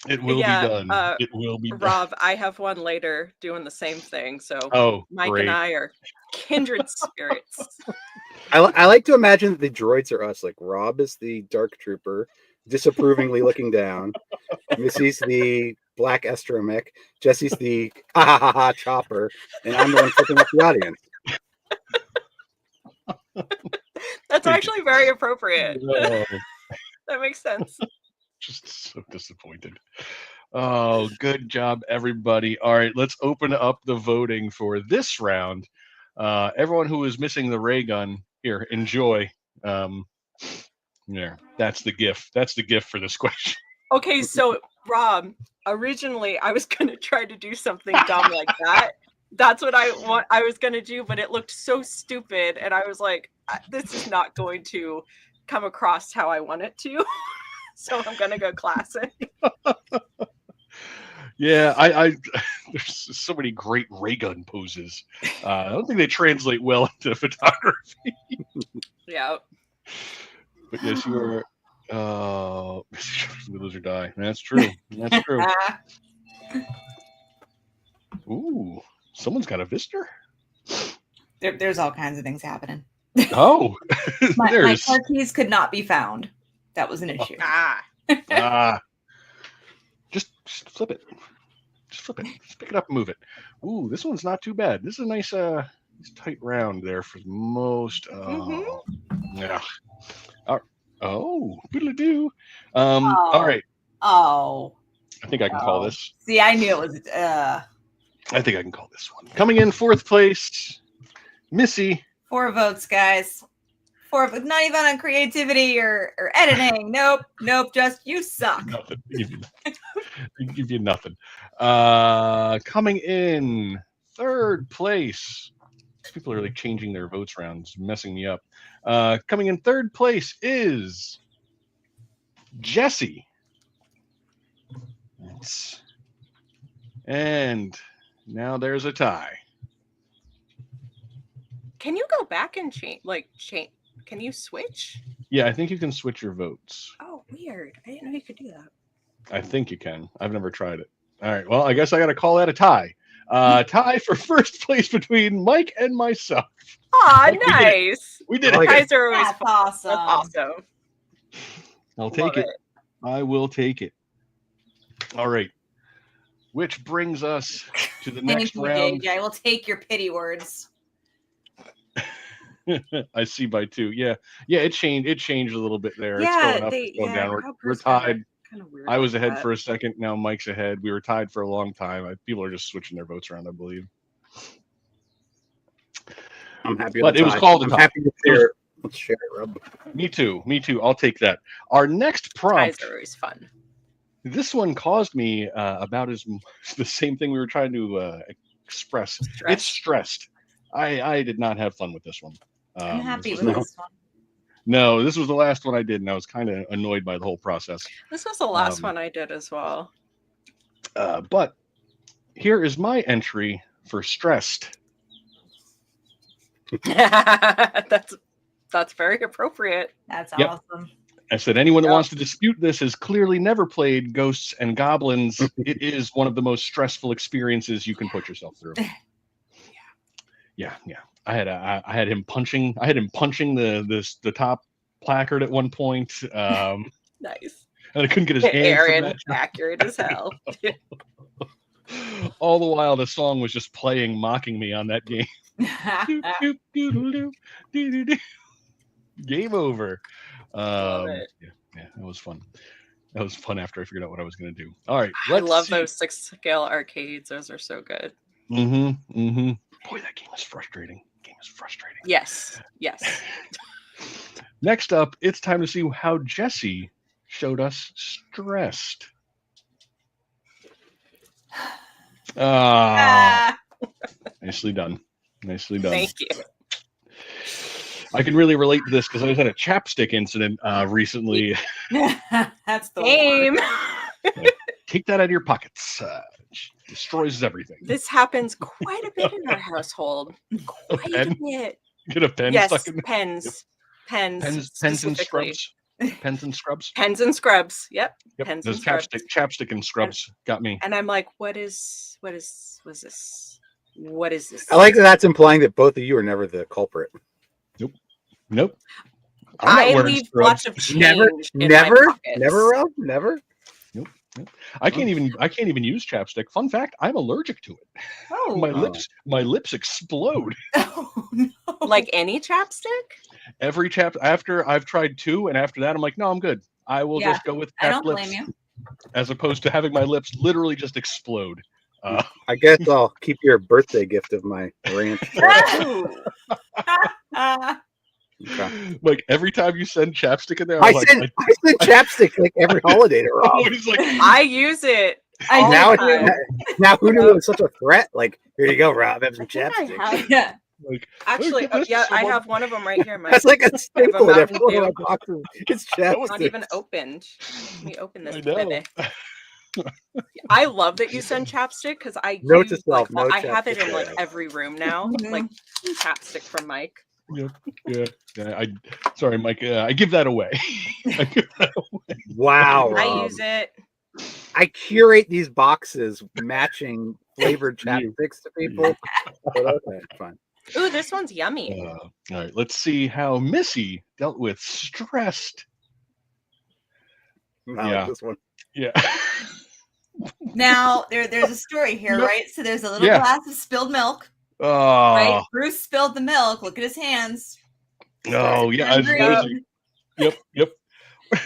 It will be done. It will be done. Rob, I have one later doing the same thing. So Mike and I are kindred spirits. I like to imagine that the droids are us. Like Rob is the dark trooper, disapprovingly looking down. Missy's the black astromech. Jesse's the ha ha ha ha chopper, and I'm the one flipping up the audience. That's actually very appropriate. That makes sense. Just so disappointed. Oh, good job, everybody. All right, let's open up the voting for this round. Everyone who is missing the ray gun, here, enjoy. Yeah, that's the gift. That's the gift for this question. Okay, so Rob, originally I was going to try to do something dumb like that. That's what I was going to do, but it looked so stupid, and I was like, this is not going to come across how I want it to. So I'm gonna go classic. Yeah, I there's so many great ray gun poses. I don't think they translate well into photography. Yeah. But yes, you are. Lose or die. That's true. That's true. Ooh, someone's got a Vister. There's all kinds of things happening. Oh, my car keys could not be found. That was an issue. Just flip it. Just flip it. Just pick it up and move it. Ooh, this one's not too bad. This is a nice tight round there for most. Yeah. Oh, doodle-doo. All right. Oh. I think I can call this. See, I knew it was. I think I can call this one. Coming in fourth place, Missy. 4 votes, guys. 4 votes. Not even on creativity or editing. Nope. Just you suck. Nothing. Give you nothing. Coming in third place. These people are like changing their votes around, it's messing me up. Coming in third place is Jesse. And now there's a tie. Can you go back and change? Can you switch? Yeah, I think you can switch your votes. Oh, weird. I didn't know you could do that. I think you can. I've never tried it. All right. Well, I guess I got to call that a tie. Tie for first place between Mike and myself. Aw, nice. We did it. Ties are always fun. Awesome. That's awesome. I'll take it. I will take it. All right. Which brings us to the next round. I will take your pity words. I see by 2. Yeah. It changed a little bit there. Yeah, it's going up, it's going down. We're tied. Kind of weird. I was ahead for a second. Now Mike's ahead. We were tied for a long time. People are just switching their votes around, I believe. I'm happy. But it was called a tie. Happy to share it. Let's share it, Rob. Me too. I'll take that. Our next prompt. Ties are always fun. This one caused me about the same thing we were trying to express. It's stressed. I did not have fun with this one. I'm happy with this one. No, this was the last one I did, and I was kind of annoyed by the whole process. This was the last one I did as well. But here is my entry for stressed. That's very appropriate. That's awesome. I said, anyone that wants to dispute this has clearly never played Ghosts and Goblins. It is one of the most stressful experiences you can put yourself through. Yeah. I had him punching the top placard at one point. Nice. And I couldn't get his hands. Aaron, accurate as hell. All the while, the song was just playing, mocking me on that game. Game over. Yeah, that was fun. That was fun after I figured out what I was going to do. All right. I love those 6-scale arcades. Those are so good. Boy, that game is frustrating. is frustrating. Yes. Next up, it's time to see how Jesse showed us stressed. Nicely done. Thank you. I can really relate to this because I was at a chapstick incident recently. That's the Same. Take that out of your pockets. Destroys everything. This happens quite a bit in our household. Quite a bit. Get a pen Yes, stuck in there. pens. Pens Pens and specifically. scrubs. Pens and scrubs. Pens and scrubs. Yep. Yep. Pens Those and scrubs. chapstick and scrubs got me. And I'm like, what is this? What is this? I like that that's implying that both of you are never the culprit. Nope. I leave lots of change in my pockets. Never. Nope. I can't even use chapstick. Fun fact: I'm allergic to it. Oh, My lips explode. Oh, no. like any chapstick? Every after I've tried 2, and after that I'm like, no, I'm good. I will just go with I chapped don't lips, blame you. as opposed to having my lips literally just explode. I guess I'll keep your birthday gift of my ranch. Okay. Like every time you send chapstick in there, I send chapstick like every holiday to Rob. always like, I use it. Now who knew it Yeah. was such a threat? Like, here you go, Rob. Have some chapstick. Yeah. like Actually, look at this, yeah, I someone- have one of them right here. That's like a staple in Mountain every one of Dew. my boxes. It's Not chapstick. even opened. Let me open this I know. baby. I love that you send chapstick because I Note use, to self, like, no I have it in chapstick. like every room now. Mhm. Like chapstick from Mike. Yeah. Sorry, Mike. I give that away. I give that away. Wow, I Rob. use it. I curate these boxes matching flavored chapsticks to people. But okay, fine. Ooh, this one's yummy. All right, let's see how Missy dealt with stressed. I like Yeah. this one. Yeah. Now there's a story here, Yep. right? So there's a little Yeah. glass of spilled milk, Oh, right? Bruce spilled the milk. Look at his hands. no, yeah. I was Hungry. noticing. Yep.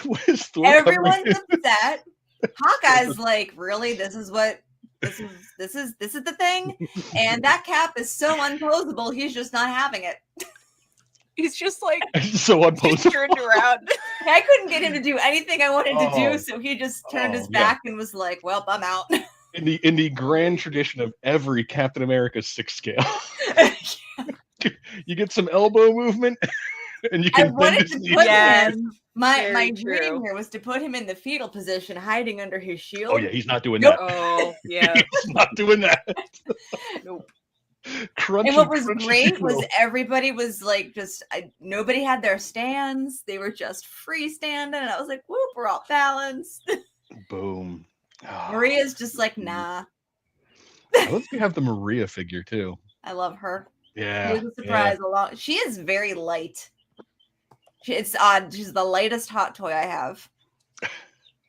What is Thor Everyone's covering? upset. Hawkeye's like, really? This is the thing? And that cap is so unposable, he's just not having it. He's just like So just unposable. turned around. I couldn't get him to do anything I wanted to Oh. do, so he just turned his Yeah. back and was like, well, I'm out. In the grand tradition of every Captain America 6 scale, you get some elbow movement, and you I can bend wanted his to knee. put Yes. him. My Very dream true. here was to put him in the fetal position, hiding under his shield. Oh yeah, he's not doing Nope. that. Oh yeah. He's not doing that. Nope. Crunchy, And what was crunchy great was roll. everybody was like, nobody had their stands. They were just freestanding. And I was like, whoop, we're all balanced. Boom. Oh, Maria's just like, nah, I love you have the Maria figure too. I love her. Yeah. It was a surprise. She is very light. It's odd. She's the lightest hot toy I have.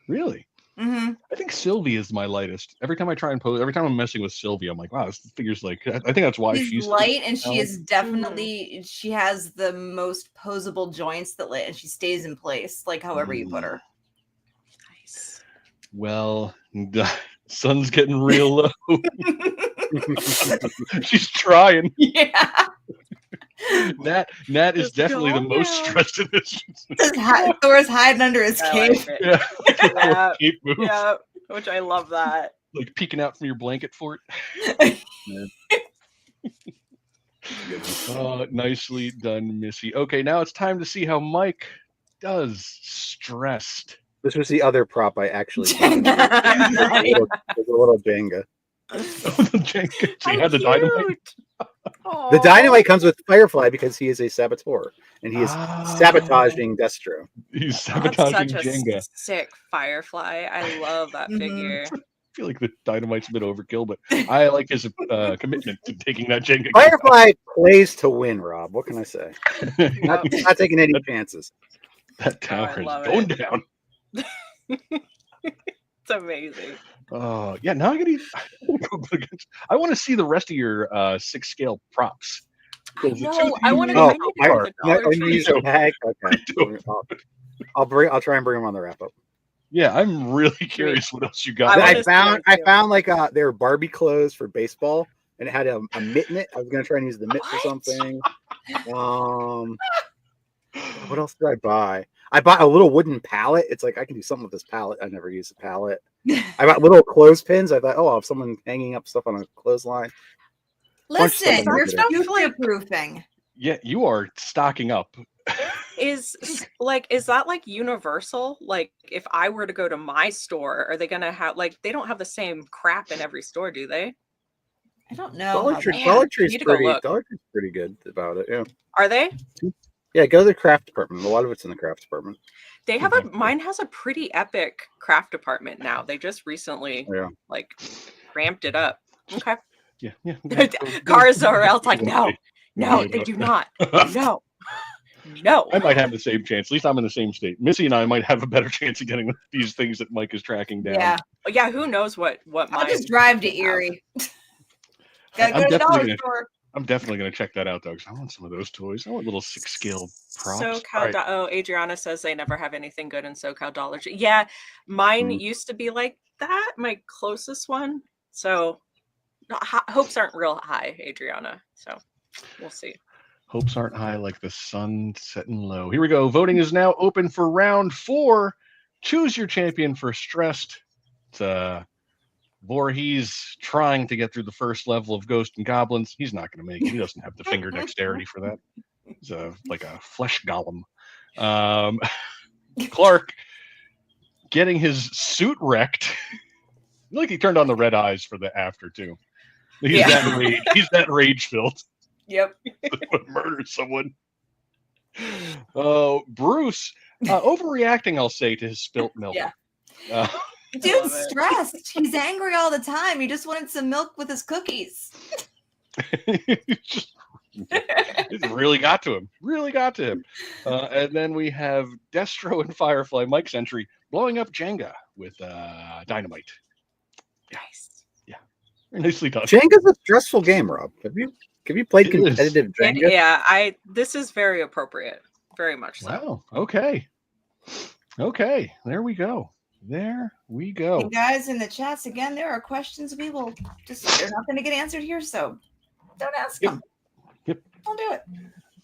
Really? Mm-hmm. I think Sylvie is my lightest. Every time I try and pose, every time I'm messing with Sylvie, I'm like, wow, this figure's like. I think that's why She's she's light, and she balance. is definitely. She has the most posable joints and she stays in place, like however you put her. Nice. Well, the sun's getting real low. She's trying. Yeah. Nat is Just definitely the go most down. stressed in this. Thor's hiding under his I cape. like it. Yeah. Yeah. Cape move. Yeah. Which I love that. Like peeking out from your blanket fort. Nicely done, Missy. Okay, now it's time to see how Mike does stressed. This was the other prop I actually got. It was a little Jenga. The Jenga. So you How had the dynamite. cute. The Aw. dynamite comes with Firefly because he is a saboteur and he is Ah. sabotaging Destro. He's That's sabotaging such a Jenga. sick Firefly. I love that Mhm. figure. I feel like the dynamite's a bit overkill, but I like his commitment to taking that Jenga. Firefly plays to win, Rob. What can I say? Yep. Not taking any chances. That I tower is love going it. down. It's amazing. Oh yeah, now I want to see the rest of your 6 scale props. I Because the know. two I you want to made Oh, bring I, it to the Dollar you Tree. use a bag? Okay. do. I'll try and bring them on the wrap up. Yeah, I'm really curious what else you got. I I wanna see found them too. like they were Barbie clothes for baseball, and it had a mitt. I was gonna try and use the mitt for something. What else did I buy? I bought a little wooden pallet. It's like I can do something with this pallet. I never use a pallet. I bought little clothespins. I thought, oh, I'll have someone hanging up stuff on a clothesline. Listen, you're stuff like future-proofing. Yeah, you are stocking up. is that like universal? Like if I were to go to my store, are they gonna have like they don't have the same crap in every store, do they? I don't know. Dollar Tree's pretty good about it. Yeah. Are they? Yeah, go to the craft department. A lot of it's in the craft department. They have mine has a pretty epic craft department now. They just recently like ramped it up. Okay. Yeah. Cars are else like no, they do not. No. I might have the same chance. At least I'm in the same state. Missy and I might have a better chance of getting these things that Mike is tracking down. Yeah. Who knows what I'll just drive to Erie. I'm definitely going to check that out, though, because I want some of those toys. I want little 6-scale props. Oh, Adriana says they never have anything good in SoCal Dollar Tree. Yeah, mine used to be like that, my closest one. So hopes aren't real high, Adriana. So we'll see. Hopes aren't high like the sun setting low. Here we go. Voting is now open for round 4. Choose your champion for Stressed. It's Voorhees trying to get through the first level of Ghost and Goblins. He's not going to make it. He doesn't have the finger dexterity for that. He's like a flesh golem. Clark getting his suit wrecked. Like he turned on the red eyes for the after too. He's that rage filled. Yep. Murder someone. Bruce overreacting, I'll say, to his spilt milk. Yeah. Dude's stressed. He's angry all the time. He just wanted some milk with his cookies. It really got to him. And then we have Destro and Firefly, Mike's entry, blowing up Jenga with dynamite. Nice. Yeah. Nicely done. Jenga's a stressful game, Rob. Have you played competitive Jenga? Yeah, this is very appropriate. Very much so. Wow. Okay. There we go. Hey guys, in the chats again, there are questions they're not going to get answered here, so don't ask them. Yep. Don't do it.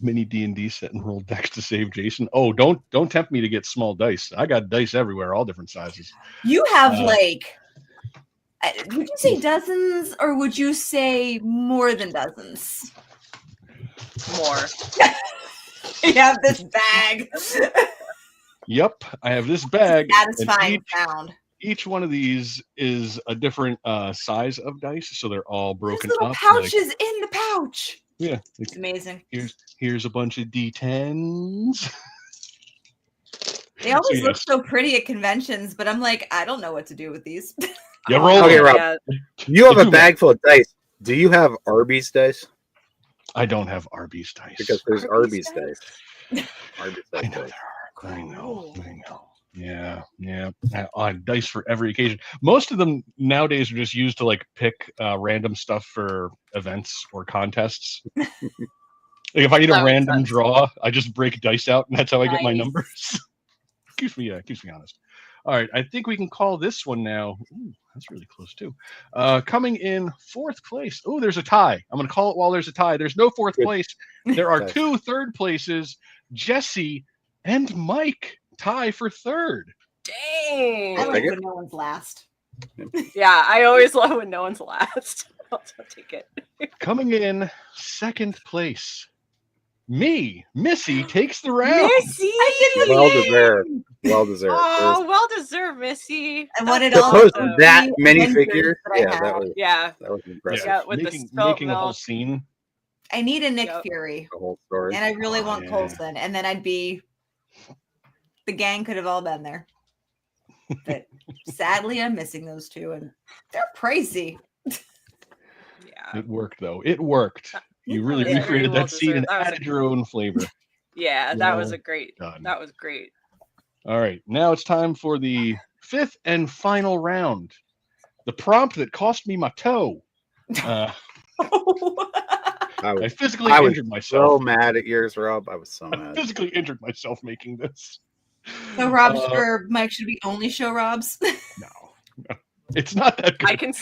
mini D&D set and roll decks to save Jason. Oh, don't tempt me to get small dice. I got dice everywhere, all different sizes. You have would you say dozens or would you say more than dozens? More. You have this bag. Yep, I have this bag. Satisfying sound. Each one of these is a different size of dice, so they're all broken There's little up. Pouches in the pouch. Yeah, it's amazing. Here's a bunch of D10s. They always look so pretty at conventions, but I'm like, I don't know what to do with these. Yeah, roll. Okay, Rob. You have a bag full of dice. Do you have Arby's dice? I don't have Arby's dice. Because there's Arby's dice. Arby's dice. I know. Yeah. On dice for every occasion. Most of them nowadays are just used to like pick random stuff for events or contests. Like if I need a random draw, I just break dice out, and that's how I get my numbers. keeps me honest. All right, I think we can call this one now. Ooh, that's really close too. Coming in 4th place. Oh, there's a tie. I'm going to call it while there's a tie. There's no 4th place. There are 2 third places. Jesse and Mike tie for 3rd. Dang. I like when no one's last. Yeah, I always love when no one's last. I'll take it. Coming in 2nd place. Missy takes the round. Missy! Well deserved. Oh, well deserved, Missy. I wanted all that many figures. That was impressive. Yeah, with making a whole scene. I need a Nick Fury. The whole story. And I really want Coulson. And then the gang could have all been there. But sadly, I'm missing those 2, and they're pricey. Yeah. It worked, though. It worked. You really recreated that scene and added your own flavor. Yeah, that was great. That was great. All right, now it's time for the 5th and final round. The prompt that cost me my toe. I physically injured myself. So mad at yours, Rob. I was so mad. I physically injured myself making this. So Rob's or Mike, should we only show Rob's? No, it's not that good. I can.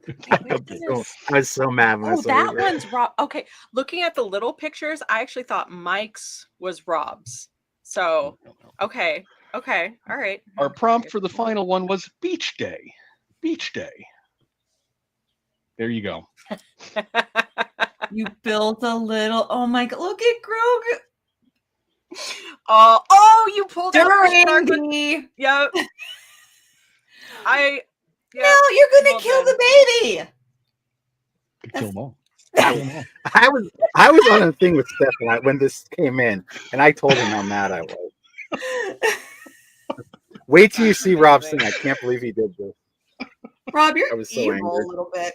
I was so mad when I Oh, saw that you. one's Rob. Okay, looking at the little pictures, I actually thought Mike's was Rob's. So, okay, all right. Our prompt for the final one was beach day. Beach day. There you go. You built a little. Oh my god! Look at Grog Oh, you pulled out the shark with- Randy. Yep. No, you're gonna well kill done. the baby. Kill them all. I was on a thing with Steph when this came in, and I told him how mad I was. Wait till you see Rob sing. I can't believe he did this. Rob, I you're was so evil angry. a little bit.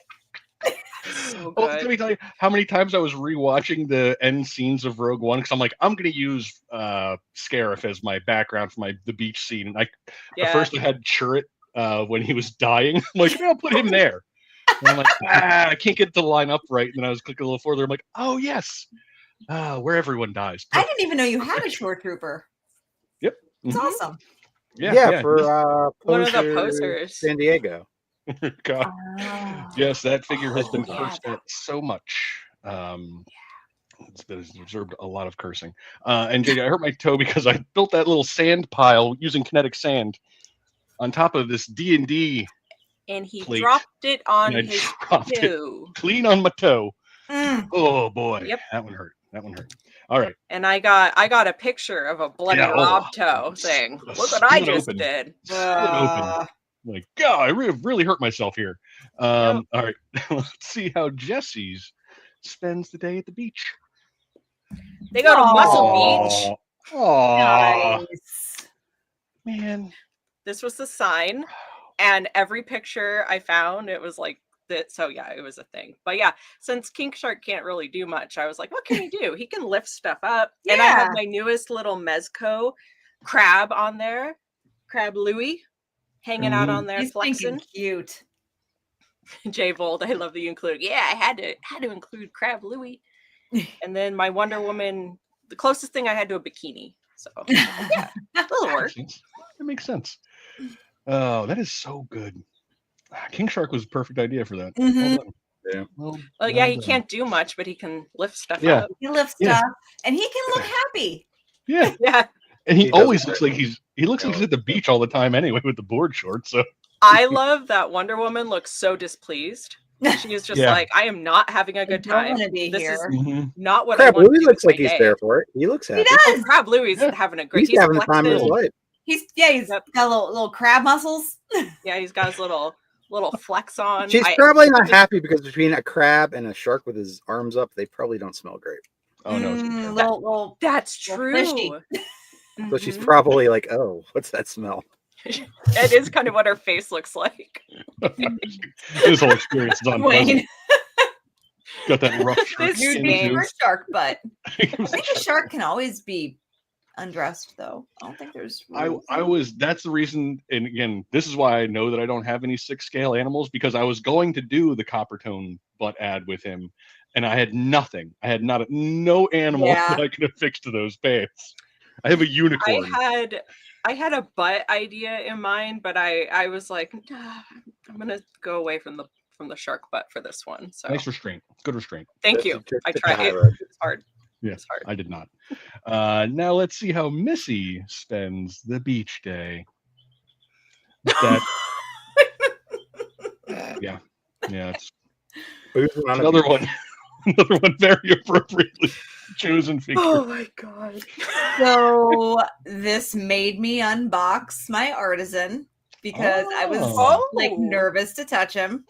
So Oh, good. let me tell you how many times I was rewatching the end scenes of Rogue One because I'm like, I'm going to use Scarif as my background for the beach scene. And at first I had Chirrut when he was dying. I'm like, I'll put him there. And I'm like, I can't get it to line up right. And then I was clicking a little further. I'm like, oh yes, where everyone dies. I didn't even know you had a shore trooper. Yep, It's awesome. Yeah, for one of the Poser posers. San Diego. God. Oh. Yes, that figure has been yeah. cursed at so much. It's deserved a lot of cursing. And JJ, I hurt my toe because I built that little sand pile using kinetic sand on top of this D&D And he plate, dropped it on and I his dropped it toe. clean on my toe. Mm. Oh boy, Yep. that one hurt. All right. And I got a picture of a bloody Rob toe saying, "Look what I just did." Split open. Like, God, I really hurt myself here. All right, let's see how Jesse's spends the day at the beach. They go to Muscle Beach. Oh, Nice. man. This was the sign, and every picture I found, it was like that. So yeah, it was a thing. But yeah, since King Shark can't really do much, I was like, what can he do? He can lift stuff up. And I have my newest little Mezco crab on there, Crab Louie, hanging out on there, He's flexing. cute. Jay Vold, I love that you include. Yeah, I had to include Crab Louie. And then my Wonder Woman, the closest thing I had to a bikini. So yeah, that'll work. That makes sense. Oh, that is so good. King Shark was a perfect idea for that. Mhm. Well done. Yeah. Well, yeah, he can't do much, but he can lift stuff up. He lifts stuff, and he can look happy. Yeah. Yeah. And he always looks like he's at the beach all the time anyway with the board shorts. So I love that Wonder Woman looks so displeased. She is just like, I am not having a good time. This is not what Crab I want Louie to do looks with like my he's day. there for it. He looks happy. He does. Crab Louie's having a great. He's having the time of his life. He's got little crab muscles. Yeah, he's got his little flex on. She's probably not happy because between a crab and a shark with his arms up, they probably don't smell great. Oh no, that's true. So she's probably like, "Oh, what's that smell?" That is kind of what her face looks like. This whole experience is unpleasant. Got that rough shark butt. I think a shark can always be undressed, though. I don't think there's. That's the reason, and again, this is why I know that I don't have any 6-scale animals, because I was going to do the copper tone butt ad with him, and I had nothing. I had no animal that I could have fixed to those pants. I have a unicorn. I had a butt idea in mind, but I was like, I'm gonna go away from the shark butt for this one. So nice restraint, good restraint. Thank you. I tried. It's hard. Yes, I did not. Now let's see how Missy spends the beach day. Yeah. It's another one very appropriately chosen figure. Oh my god. So this made me unbox my artisan because I was nervous to touch him.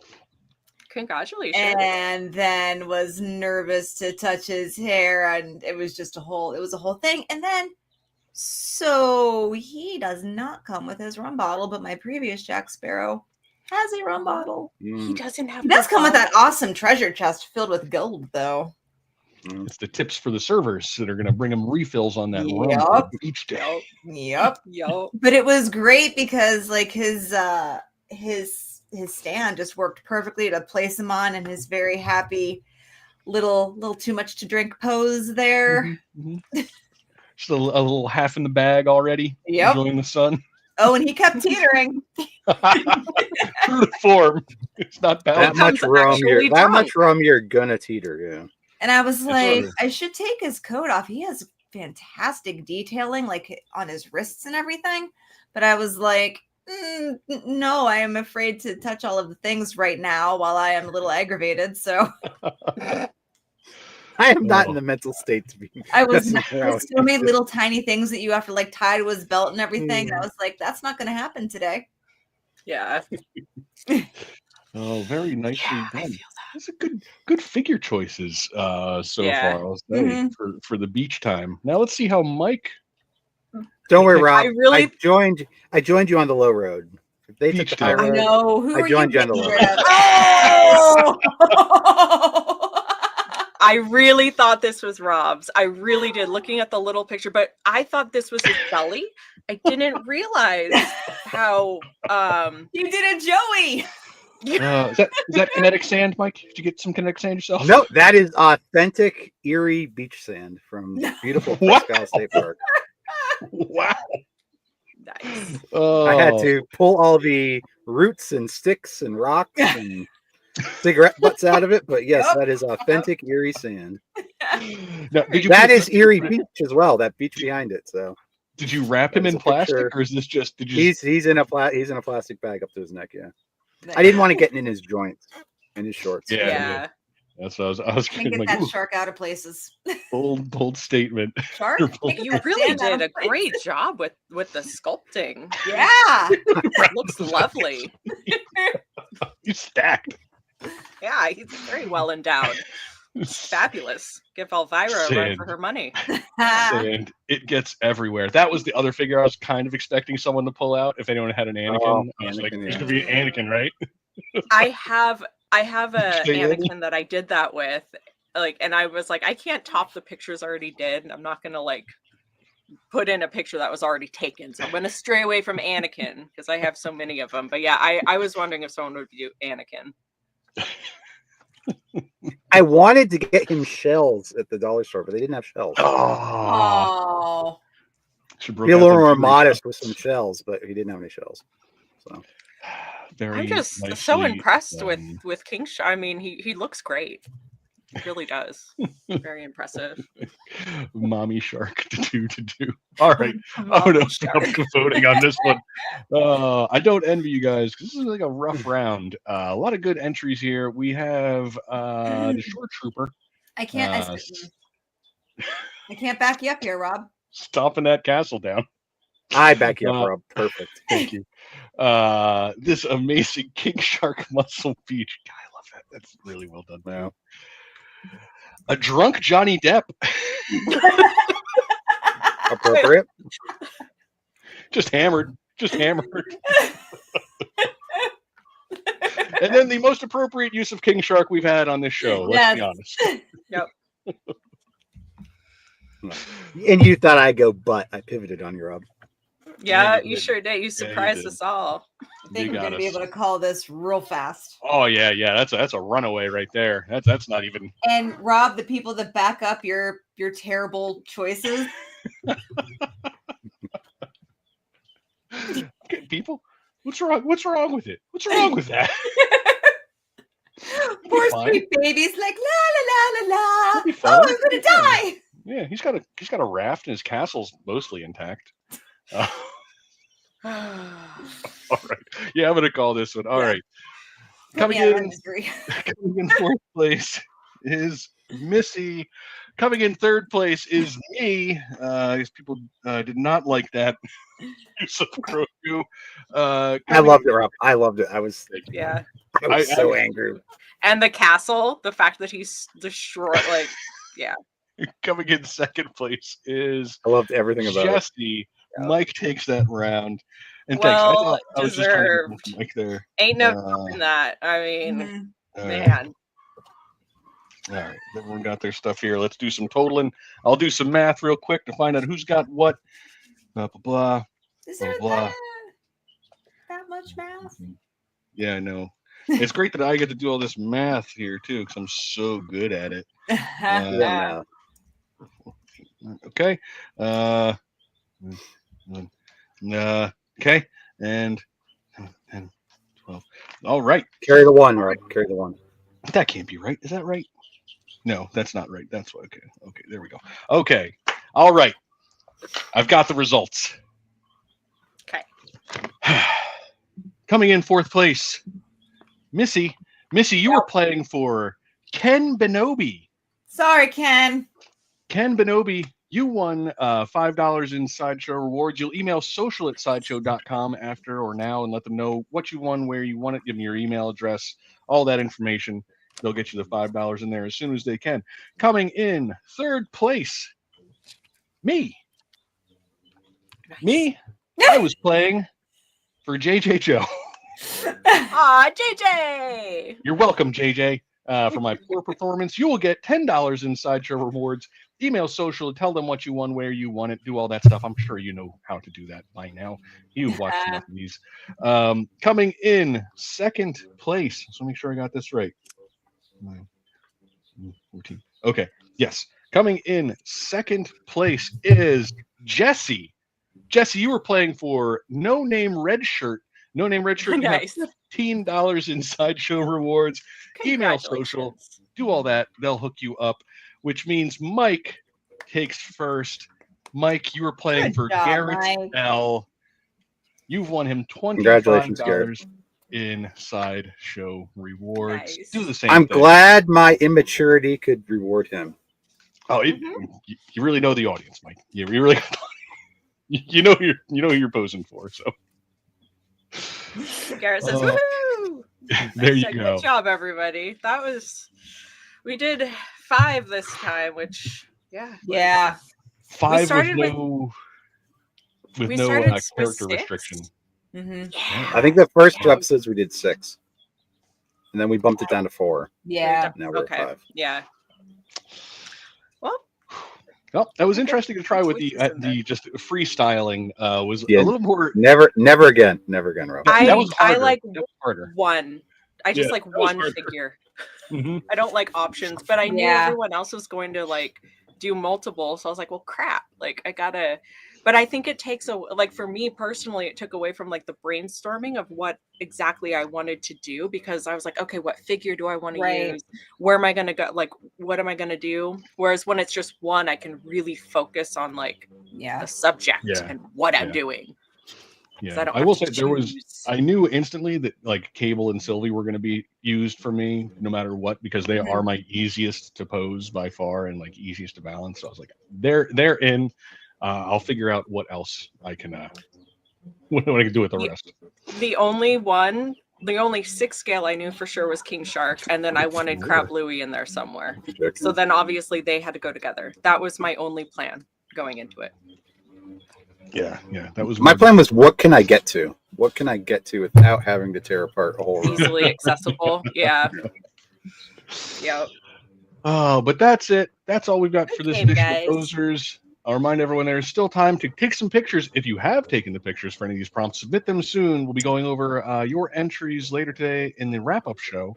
Congratulations. And then was nervous to touch his hair, and it was a whole thing. And then so he does not come with his rum bottle, but my previous Jack Sparrow has a rum bottle. He doesn't have. He does come with that awesome treasure chest filled with gold, though. It's the tips for the servers that are going to bring them refills on that rum each day. Yep. But it was great because like his stand just worked perfectly to place him on, and his very happy little too much to drink pose there. Just a little half in the bag already. Yep. Enjoying the sun. Oh, and he kept teetering. True to form. It's not That balanced. much rum, actually that drunk. much rum, you're gonna teeter. Yeah. And I was like, true. I should take his coat off. He has fantastic detailing, like on his wrists and everything. But I was like, no, I am afraid to touch all of the things right now while I am a little aggravated. So I am not in the mental state to be. I was messing not, around there's with so many little tiny things that you have to like tie to his belt and everything. And I was like, that's not going to happen today. Yeah. Oh, very nicely Yeah, I done. feel Those are good figure choices so Yeah. far. I'll say for the beach time. Now let's see how Mike. Don't worry, Rob. I really- I joined you on the low road. If they took Beach the high time. I road, know. Who I are you joined you on the getting low rid road. of? Oh! I really thought this was Rob's. I really did, looking at the little picture, but I thought this was his belly. I didn't realize how You did a Joey. Is that kinetic sand, Mike? Did you get some kinetic sand yourself? No, that is authentic Erie beach sand from beautiful What? Presque Isle State Park. Wow. nice. I had to pull all the roots and sticks and rocks and cigarette butts out of it, but yes, Yep. that is authentic Erie sand. Now, did you That put- is Erie Beach as well. That beach behind it. So Did you wrap him That is in a picture. plastic, or is this just? Did you? he's in a plastic bag up to his neck. Yeah, I didn't want to get in his joints in his shorts. Yeah. Yeah. That's what I was Can't get like, that ooh, shark out of places. bold statement. Shark? You're Can't get You that really sand out did a of places. great job with the sculpting. Yeah. Looks lovely. You stacked. Yeah, he's very well endowed. Fabulous. Give Elvira a run Sand. for her money. And it gets everywhere. That was the other figure I was kind of expecting someone to pull out. If anyone had an Anakin, Oh, I was like, Anakin, "It's yeah. gonna be Anakin, right?" I have a Stay ready. Anakin that I did that with. Like, and I was like, I can't top the pictures I already did. I'm not gonna like put in a picture that was already taken. So I'm gonna stray away from Anakin because I have so many of them. But yeah, I was wondering if someone would do Anakin. I wanted to get him shells at the dollar store, but they didn't have shells. Oh, Oh. should Be a little more modest with some shells, but he didn't have any shells. So Very I'm just so nicely impressed done. with King Shark. I mean, he looks great. He really does. Very impressive. Mommy shark to do. All right. I'm Mommy gonna shark. open the voting on this one. I don't envy you guys because this is like a rough round. A lot of good entries here. We have the short trooper I can't I can't back you up here, Rob. stomping that castle down. I back you up, Rob. Perfect. Thank you. This amazing King Shark Muscle Beach. God, I love that. That's really well done. Wow. A drunk Johnny Depp. Appropriate. Just hammered. And then the most appropriate use of King Shark we've had on this show. Let's be honest. Yep. And you thought I'd go, but I pivoted on you, Rob. Yeah, you you did. sure did. You surprised did. us all. I think You we're got gonna be us. able to call this real fast. Oh yeah. That's a runaway right there. That's not even. And Rob, the people that back up your terrible choices. People. What's wrong? What's wrong with it? What's wrong with that? Poor fine. sweet baby's like la la la la la. It'll be Oh, fine. I'm gonna die. Yeah, he's got a raft and his castle's mostly intact. All right. Yeah, I'm gonna call this one. All right. Put me Coming out of my in, misery. coming in fourth place is Missy. Coming in third place is me. These people did not like that use of Grogu. I loved it, Rob. I loved it. I was Yeah. so angry. And the castle, the fact that he's destroyed, like, yeah. Coming in second place is I loved everything about it. Jesse. Mike takes that round. And Well, thanks. I thought I was just trying to get deserved. Mike there. Ain't no topping that. I mean, Mhm. All right. man. All right, everyone got their stuff here. Let's do some totaling. I'll do some math real quick to find out who's got what. Blah blah blah. Is there Blah, blah. that much math? Yeah, I know. It's great that I get to do all this math here too, because I'm so good at it. Yeah, Okay. Okay, and 10, 12. All right. Carry the one, Rob. Carry the one. That can't be right. Is that right? No, that's not right. That's what. Okay. Okay. There we go. Okay. All right. I've got the results. Okay. Coming in fourth place, Missy. Missy, you were playing for Ken Benobi. Sorry, Ken. Ken Benobi, you won $5 in Sideshow rewards. You'll email social@sideshow.com after or now and let them know what you won, where you won it, give them your email address, all that information. They'll get you the $5 in there as soon as they can. Coming in third place, me. Nice. Me, I was playing for JJ Joe. Aw, JJ! You're welcome, JJ. For my poor performance, you will get $10 in Sideshow rewards. Email social, tell them what you won, where you won it, do all that stuff. I'm sure you know how to do that by now. You've watched enough of these. Coming in second place. So make sure I got this right. 14. Okay. Yes. Coming in second place is Jesse. Jesse, you were playing for No Name Red Shirt. No Name Red Shirt. You Nice. have $15 in Sideshow rewards. Email social, do all that. They'll hook you up, which means Mike takes first. Mike, you were playing Good for job, Garrett Mike. L. You've won him Congratulations, Garrett. $25 in Sideshow rewards. Nice. Do the same I'm thing. glad my immaturity could reward him. Oh, you really know the audience, Mike. You really you know who you're posing for. So Garrett says, "Woohoo!" There Nice, you go. Good job, everybody. We did 5 this time, which Yeah. 5 with started with- no we no started with character 6? restriction. I think the first 2 episodes we did 6, and then we bumped it down to 4. Yeah. Now we're Okay. at 5. Yeah. Well, that was Okay. interesting to try with the Choices in there. just freestyling. Was Yeah. a little more. Never again, Rob. That was I harder. like That was harder. one. I just Yeah, like that was one harder. figure. Mhm. I don't like options, but I knew Yeah. everyone else was going to like do multiple, so I was like, well, crap. Like I gotta. But I think it takes for me personally, it took away from like the brainstorming of what exactly I wanted to do, because I was like, okay, what figure do I want to Right. use? Where am I going to go? Like, what am I going to do? Whereas when it's just one, I can really focus on like Yeah. the subject Yeah. and what I'm Yeah. doing. Yeah, don't I have will to say there was. choose. I knew instantly that like Cable and Sylvie were going to be used for me no matter what, because they are my easiest to pose by far and like easiest to balance. So I was like, they're in. I'll figure out what else I can what I can do with the rest. The only 6 scale I knew for sure was King Shark, and then I wanted Crab Louie in there somewhere. So then obviously they had to go together. That was my only plan going into it. Yeah, that was My plan was, what can I get to? What can I get to without having to tear apart a whole room? Easily accessible. Yeah. Yep. Oh, but that's it. That's all we've got for this game, edition guys. of Posers. I'll remind everyone there's still time to take some pictures. If you have taken the pictures for any of these prompts, submit them soon. We'll be going over your entries later today in the wrap-up show.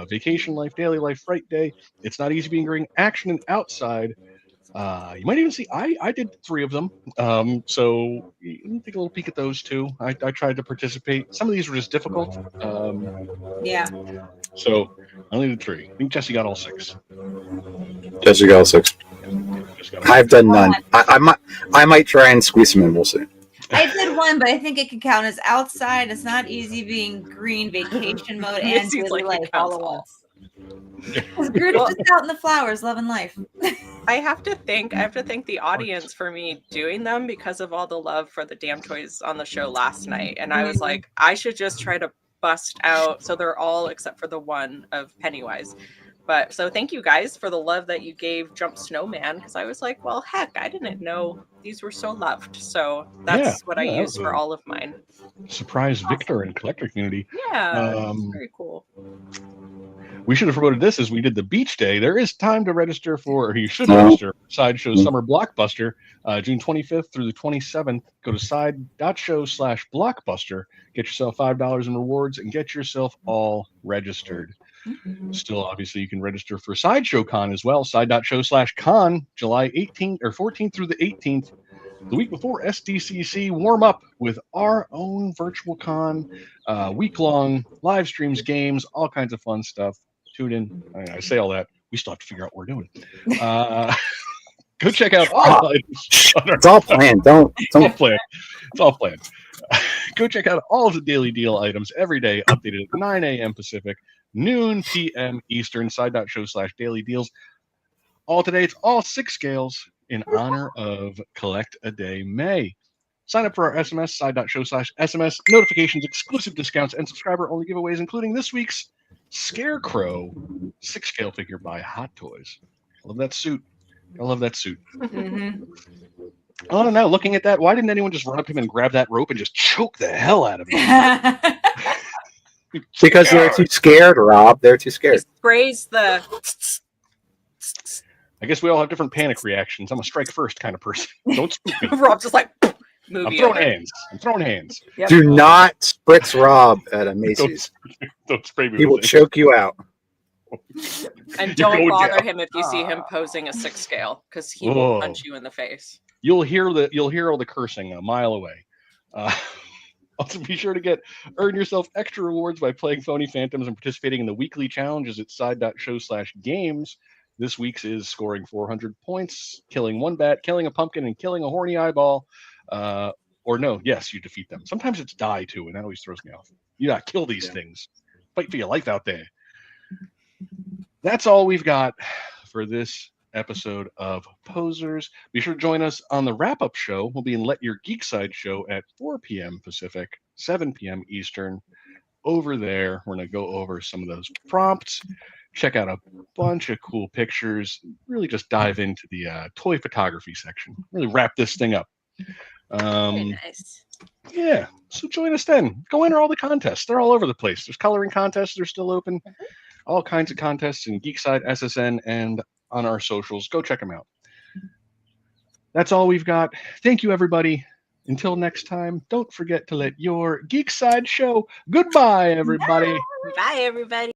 Vacation Life, Daily Life, Fright Day. It's Not Easy Being Green, Action and Outside. You might even see I did 3 of them. So you can take a little peek at those too. I tried to participate. Some of these were just difficult. Yeah. So I only did 3. I think Jesse got all 6. Jesse got all 6. Just got all I've done none. I might try and squeeze some in. We'll see. I did one, but I think it could count as outside. It's not easy being green, vacation mode, and Missy's daily like, it life all counts at all. once. Because Groot is just out in the flowers, loving life. I have to thank the audience for me doing them because of all the love for the damn toys on the show last night. And I was like, I should just try to bust out. So they're all except for the one of Pennywise. But so thank you guys for the love that you gave Jump Snowman, because I was like, well, heck, I didn't know these were so loved. So that's what I use for all of mine. Surprise Victor and collector community. Yeah, it's very cool. We should have promoted this as we did the beach day. There is time to register for, or you should register, Sideshow Summer Blockbuster, June 25th through the 27th. Go to side.show/blockbuster, get yourself $5 in rewards, and get yourself all registered. Still, obviously, you can register for Sideshow Con as well, side.show/con, July 18th or 14th through the 18th. the week before SDCC, warm up with our own virtual con, week-long live streams, games, all kinds of fun stuff. Tune in. I say all that. We still have to figure out what we're doing. Go check out all the items. It's all planned. Don't. It's all planned. It's all planned. Go check out all of the Daily Deal items every day, updated at 9 a.m. Pacific, noon p.m. Eastern, side.show/daily deals. All today, it's all 6 scales in honor of Collect a Day May. Sign up for our SMS, side.show/SMS, notifications, exclusive discounts, and subscriber-only giveaways, including this week's Scarecrow 6-scale figure by Hot Toys. I love that suit. I love that suit. Mm-hmm. Oh, no, looking at that, why didn't anyone just run up to him and grab that rope and just choke the hell out of him? Because they're too scared, Rob. They're too He scared. sprays the. I guess we all have different panic reactions. I'm a strike first kind of person. Don't spook me. Rob's just like, I'm throwing hands. I'm throwing hands. Yep. Do not spritz Rob at a Macy's. Don't spray me. He will choke you out. And don't You're going bother down. him if you see him posing a 6 scale, because he will punch you in the face. You'll hear all the cursing a mile away. Also, be sure to earn yourself extra rewards by playing Phony Phantoms and participating in the weekly challenges at side.show/games. This week's is scoring 400 points, killing 1 bat, killing a pumpkin, and killing a horny eyeball. Or no, yes, you defeat them. Sometimes it's die too, and that always throws me off. You gotta kill these things. Fight for your life out there. That's all we've got for this episode of Posers. Be sure to join us on the wrap-up show. We'll be in Let Your Geek Side show at 4 p.m. Pacific, 7 p.m. Eastern. Over there, we're going to go over some of those prompts, check out a bunch of cool pictures, really just dive into the toy photography section, really wrap this thing up. Very nice. Yeah, so join us then. Go enter all the contests. They're all over the place. There's coloring contests. They're still open. All kinds of contests in Geekside, SSN, and on our socials. Go check them out. That's all we've got. Thank you, everybody. Until next time, don't forget to let your Geekside show. Goodbye, everybody. Bye, everybody.